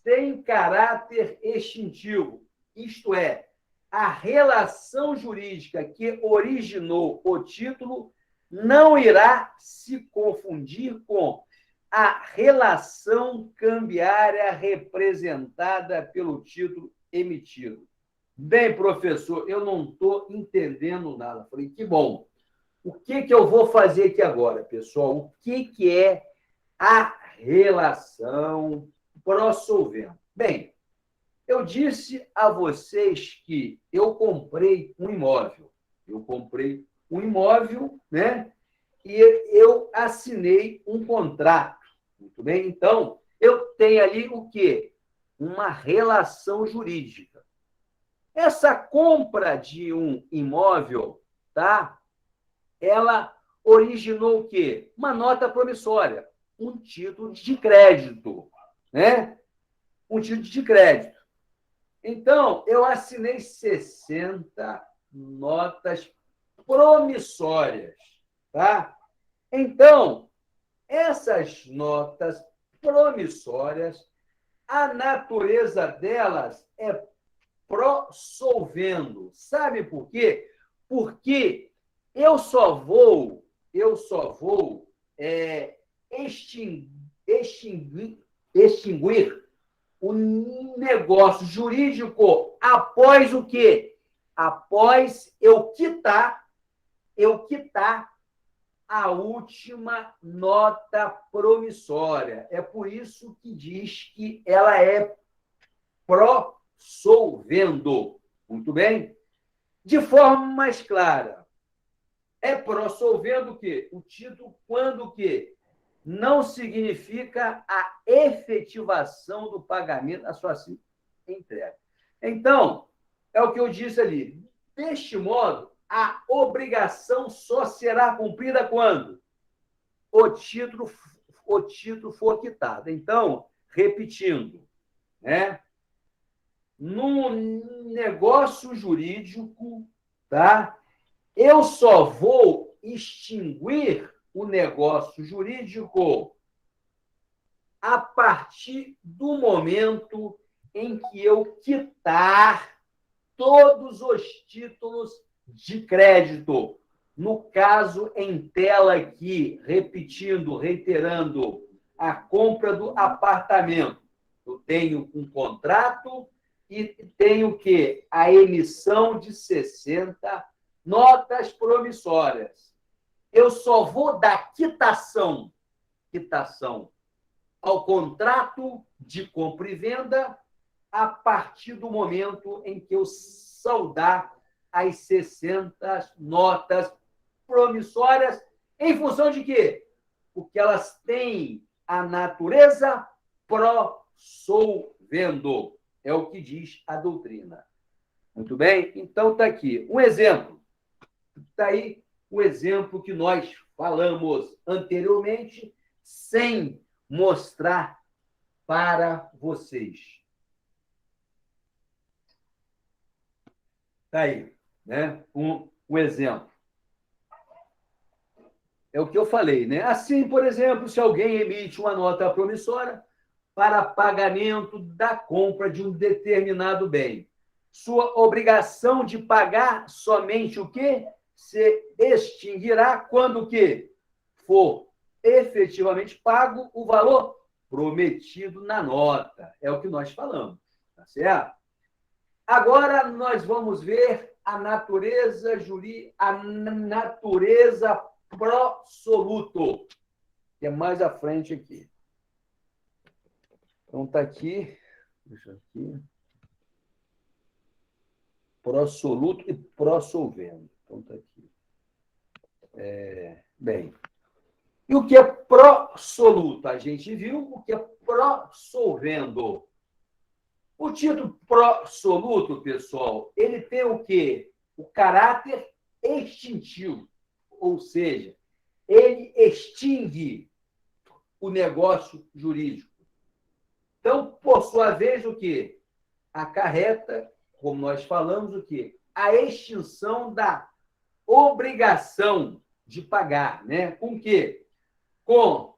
tem caráter extintivo, isto é, a relação jurídica que originou o título não irá se confundir com a relação cambiária representada pelo título emitido. Bem, professor, eu não estou entendendo nada. Falei, que bom. O que eu vou fazer aqui agora, pessoal? O que é a relação pró-solvendo? Bem, eu disse a vocês que eu comprei um imóvel. Eu comprei um imóvel, né? E eu assinei um contrato. Muito bem? Então, eu tenho ali o quê? Uma relação jurídica. Essa compra de um imóvel, tá? Ela originou o quê? Uma nota promissória, um título de crédito, né? Um título de crédito. Então, eu assinei 60 notas promissórias, tá? Então, essas notas promissórias, a natureza delas é pró-solvendo. Sabe por quê? Porque eu só vou extinguir o negócio jurídico após o quê? Após eu quitar a última nota promissória. É por isso que diz que ela é pró-solvendo. Muito bem? De forma mais clara, é pró-solvendo o quê? O título quando o quê? Não significa a efetivação do pagamento a sua entrega. Então, é o que eu disse ali. Deste modo, a obrigação só será cumprida quando o título for quitado. Então, repetindo, né? No negócio jurídico, tá? Eu só vou extinguir o negócio jurídico a partir do momento em que eu quitar todos os títulos de crédito. No caso, em tela aqui, repetindo, reiterando, a compra do apartamento. Eu tenho um contrato e tenho o quê? A emissão de 60 notas promissórias. Eu só vou dar quitação ao contrato de compra e venda a partir do momento em que eu saldar as 60 notas promissórias, em função de quê? Porque elas têm a natureza pró-solvendo. É o que diz a doutrina. Muito bem? Então, está aqui um exemplo. Está aí o exemplo que nós falamos anteriormente, sem mostrar para vocês. Está aí, né? Um exemplo. É o que eu falei, né? Assim, por exemplo, se alguém emite uma nota promissória para pagamento da compra de um determinado bem, sua obrigação de pagar somente o quê? Se extinguirá quando o quê? For efetivamente pago o valor prometido na nota. É o que nós falamos, tá certo? Agora nós vamos ver a natureza pró-soluto, que é mais à frente aqui. Então está aqui, deixa aqui, pró-soluto e pró-solvendo. Então está aqui. Bem, e o que é pró-soluto? A gente viu o que é pró-solvendo. O título pró-soluto, pessoal, ele tem o quê? O caráter extintivo, ou seja, ele extingue o negócio jurídico. Então, por sua vez, o quê? Acarreta como nós falamos, o quê? A extinção da obrigação de pagar, né? Com o quê? Com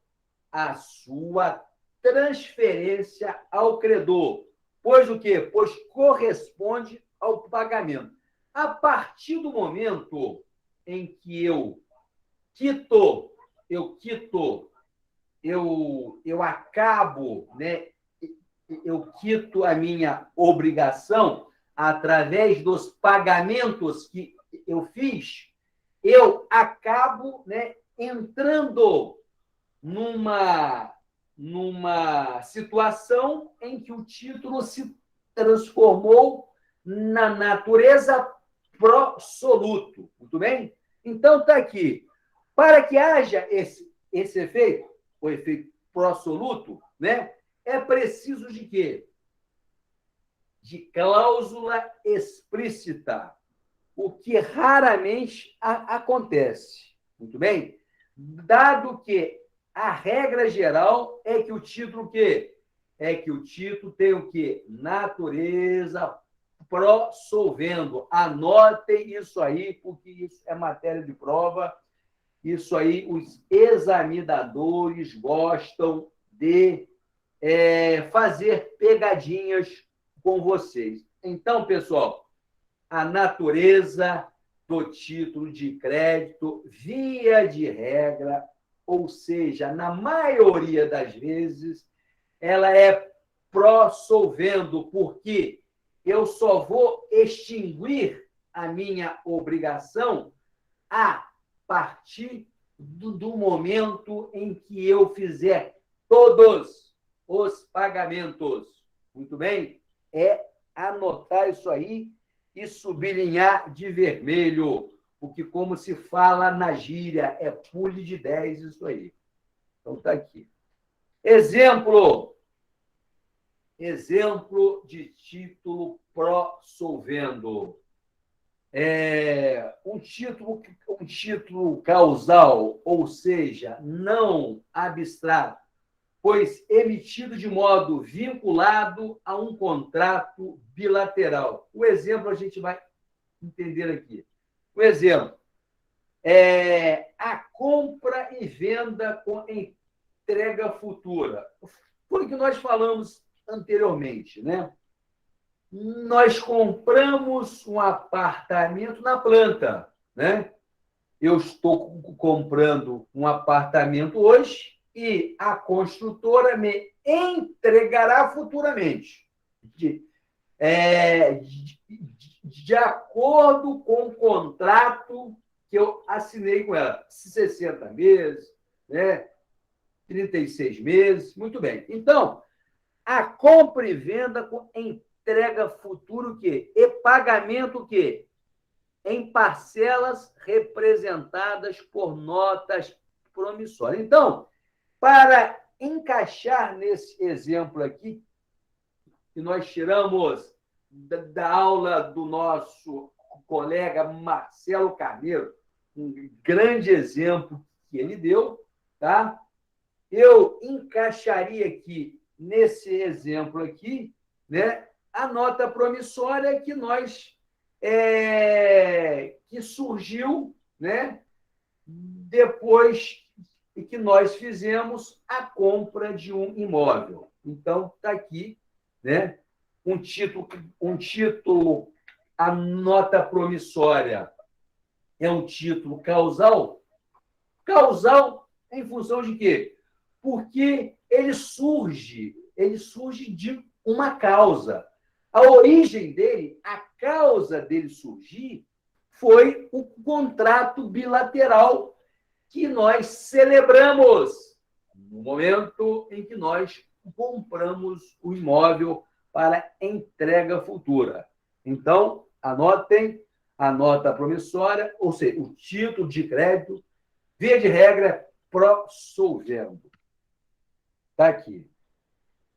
a sua transferência ao credor. Pois o quê? Pois corresponde ao pagamento. A partir do momento em que eu acabo, né? Eu quito a minha obrigação através dos pagamentos que eu fiz, eu acabo, né, entrando numa situação em que o título se transformou na natureza pró-soluto. Muito bem? Então, está aqui. Para que haja esse efeito, o efeito pró-soluto, né, é preciso de quê? De cláusula explícita, o que raramente acontece. Muito bem? Dado que a regra geral é que o título quê? É que o título tem o quê? Natureza pró-solvendo. Anotem isso aí, porque isso é matéria de prova. Isso aí os examinadores gostam de fazer pegadinhas com vocês. Então, pessoal, a natureza do título de crédito, via de regra, ou seja, na maioria das vezes, ela é pró-solvendo, porque eu só vou extinguir a minha obrigação a partir do momento em que eu fizer todos os pagamentos. Muito bem? É anotar isso aí e sublinhar de vermelho, porque, como se fala na gíria, é pule de 10 isso aí. Então, está aqui. Exemplo de título pró-solvendo. Um título causal, ou seja, não abstrato, pois emitido de modo vinculado a um contrato bilateral. O exemplo a gente vai entender aqui. O exemplo a compra e venda com entrega futura. Foi o que nós falamos anteriormente, né? Nós compramos um apartamento na planta, né? Eu estou comprando um apartamento hoje e a construtora me entregará futuramente, de acordo com o contrato que eu assinei com ela, 60 meses, né? 36 meses, muito bem. Então, a compra e venda com entrega futura, o quê? E pagamento, o quê? Em parcelas representadas por notas promissórias. Então, para encaixar nesse exemplo aqui, que nós tiramos da aula do nosso colega Marcelo Carneiro, um grande exemplo que ele deu, tá? Eu encaixaria aqui, nesse exemplo aqui, né, a nota promissória que nós que surgiu, né, depois que nós fizemos a compra de um imóvel. Então, está aqui, né, um título, a nota promissória é um título causal. Causal em função de quê? Porque ele surge de uma causa. A origem dele, a causa dele surgir, foi o contrato bilateral que nós celebramos no momento em que nós compramos o imóvel para entrega futura. Então, anotem a nota promissória, ou seja, o título de crédito, via de regra, pró-solvendo. Está aqui.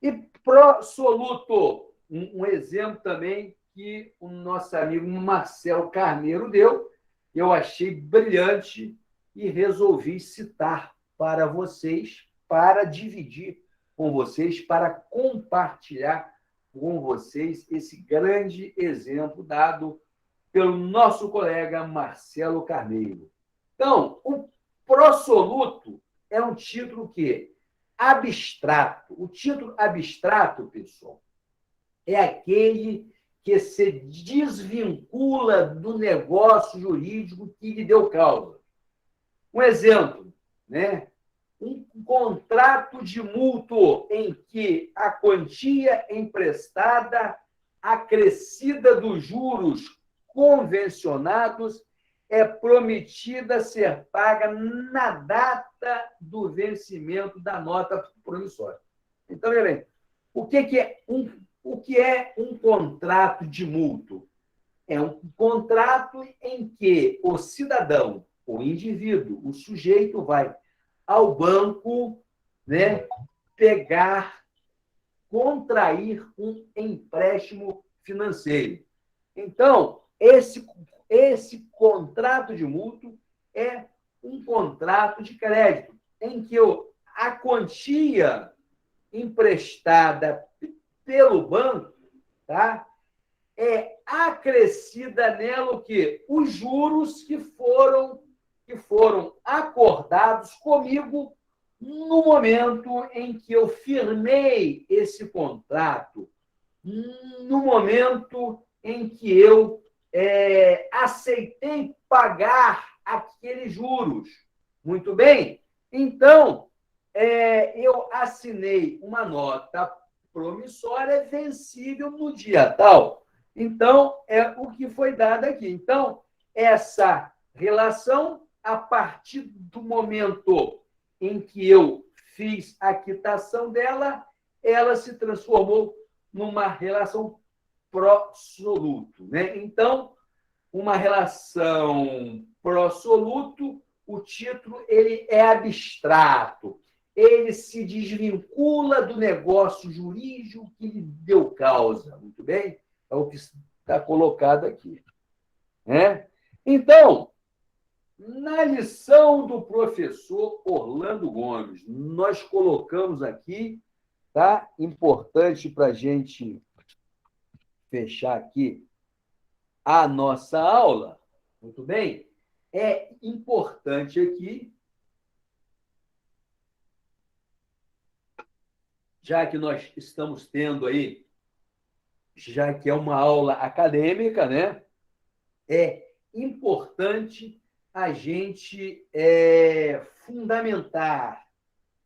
E pró-soluto, um exemplo também que o nosso amigo Marcelo Carneiro deu, eu achei brilhante e resolvi citar para vocês, para dividir com vocês, para compartilhar com vocês esse grande exemplo dado pelo nosso colega Marcelo Carneiro. Então, o prosoluto é um título que abstrato. O título abstrato, pessoal, é aquele que se desvincula do negócio jurídico que lhe deu causa. Um exemplo, né? Um contrato de mútuo em que a quantia emprestada, acrescida dos juros convencionados, é prometida ser paga na data do vencimento da nota promissória. Então, veja bem, o que é um contrato de mútuo? É um contrato em que o cidadão, o indivíduo, o sujeito vai ao banco, né, contrair um empréstimo financeiro. Então, esse contrato de mútuo é um contrato de crédito, em que a quantia emprestada pelo banco, tá, é acrescida nela o quê? Os juros que foram acordados comigo no momento em que eu firmei esse contrato, no momento em que eu aceitei pagar aqueles juros. Muito bem? Então, eu assinei uma nota promissória vencível no dia tal. Então, é o que foi dado aqui. Então, essa relação, a partir do momento em que eu fiz a quitação dela, ela se transformou numa relação pró-soluto, né? Então, uma relação pró-soluto, o título ele é abstrato, ele se desvincula do negócio jurídico que lhe deu causa, muito bem? É o que está colocado aqui, né? Então, na lição do professor Orlando Gomes, nós colocamos aqui, tá? Importante para a gente fechar aqui a nossa aula, muito bem? É importante aqui, já que nós estamos tendo aí, já que é uma aula acadêmica, né? É importante a gente fundamentar,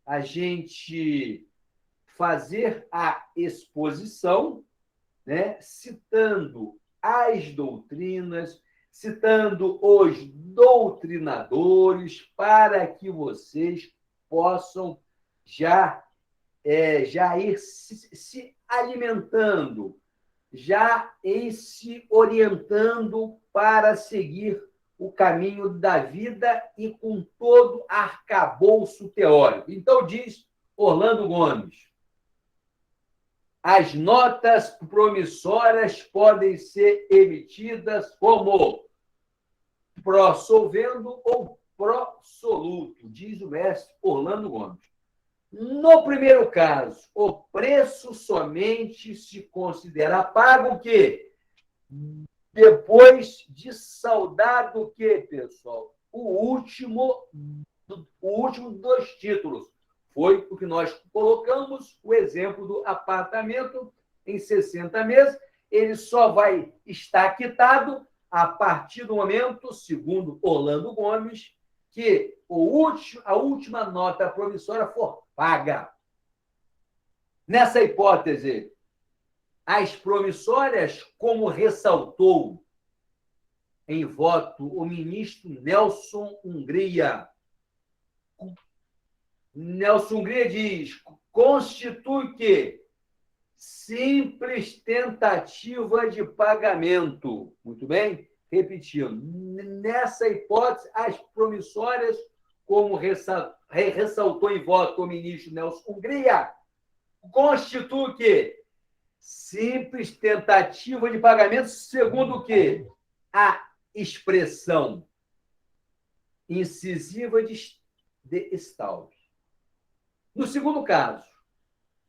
a gente fazer a exposição, né? Citando as doutrinas, citando os doutrinadores, para que vocês possam já ir se alimentando, já ir se orientando para seguir o caminho da vida e com todo arcabouço teórico. Então, diz Orlando Gomes, as notas promissórias podem ser emitidas como pró-solvendo ou pró-soluto, diz o mestre Orlando Gomes. No primeiro caso, o preço somente se considera pago o quê? Depois de saldado o quê, pessoal? O último dos títulos. Foi o que nós colocamos, o exemplo do apartamento em 60 meses. Ele só vai estar quitado a partir do momento, segundo Orlando Gomes, que a última nota promissória for paga. Nessa hipótese, as promissórias, como ressaltou em voto o ministro Nelson Hungria. Nelson Hungria diz, constitui que simples tentativa de pagamento. Muito bem? Repetindo, nessa hipótese, as promissórias, como ressaltou em voto o ministro Nelson Hungria, constitui o quê? Simples tentativa de pagamento, segundo o quê? A expressão incisiva de Staub. No segundo caso,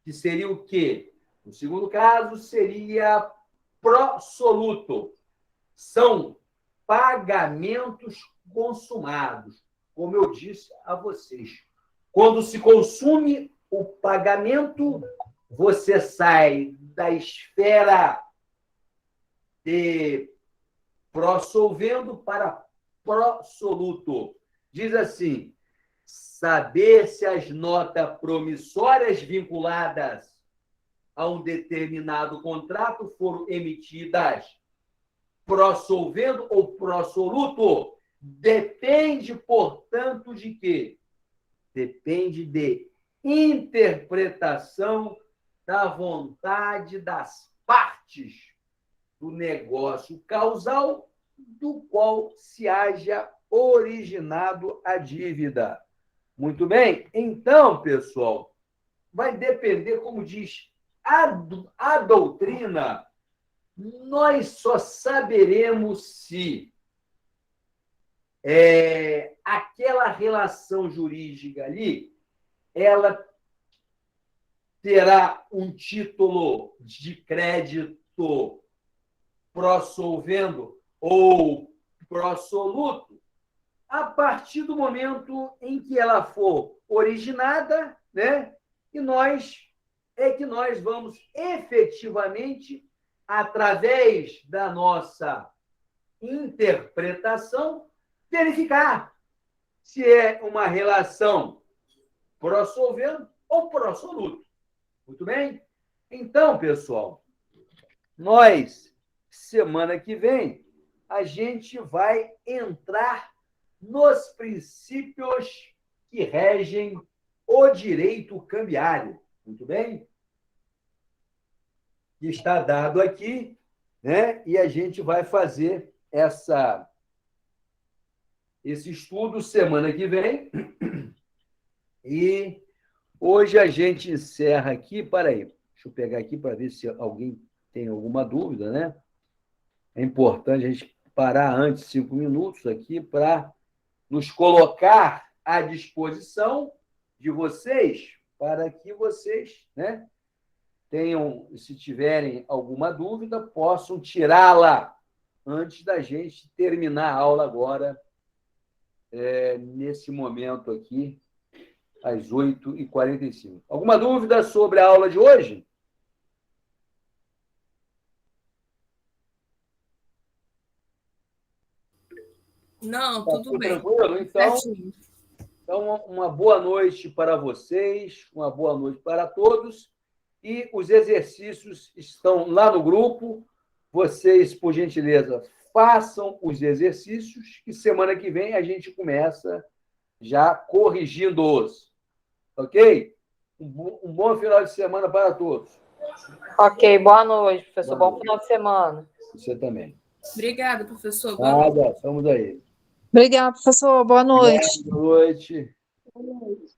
que seria o quê? O segundo caso seria prosoluto. São pagamentos consumados, como eu disse a vocês. Quando se consome o pagamento, você sai da esfera de prossolvendo para prosoluto. Diz assim: saber se as notas promissórias vinculadas a um determinado contrato foram emitidas prossolvendo ou prosoluto depende, portanto, de quê? Depende de interpretação da vontade das partes do negócio causal do qual se haja originado a dívida. Muito bem? Então, pessoal, vai depender, como diz a doutrina, nós só saberemos se aquela relação jurídica ali, ela terá um título de crédito prossolvendo ou prosoluto a partir do momento em que ela for originada, né? E nós vamos efetivamente, através da nossa interpretação, verificar se é uma relação prossolvendo ou prosoluto. Muito bem? Então, pessoal, nós, semana que vem, a gente vai entrar nos princípios que regem o direito cambiário. Muito bem? Que está dado aqui, né? E a gente vai fazer esse estudo semana que vem. E hoje a gente encerra aqui. Peraí, deixa eu pegar aqui para ver se alguém tem alguma dúvida, né? É importante a gente parar antes 5 minutos aqui para nos colocar à disposição de vocês, para que vocês, né, tenham, se tiverem alguma dúvida, possam tirá-la antes da gente terminar a aula agora, nesse momento aqui, às 8h45. Alguma dúvida sobre a aula de hoje? Não, tudo bem. Tranquilo? Então, uma boa noite para vocês, uma boa noite para todos. E os exercícios estão lá no grupo. Vocês, por gentileza, façam os exercícios, que semana que vem a gente começa já corrigindo-os. Ok? Um bom final de semana para todos. Ok, boa noite, professor. Boa Bom final de semana. Você também. Obrigada, professor. Boa noite. Nada, estamos aí. Obrigada, professor. Boa noite. Boa noite. Boa noite.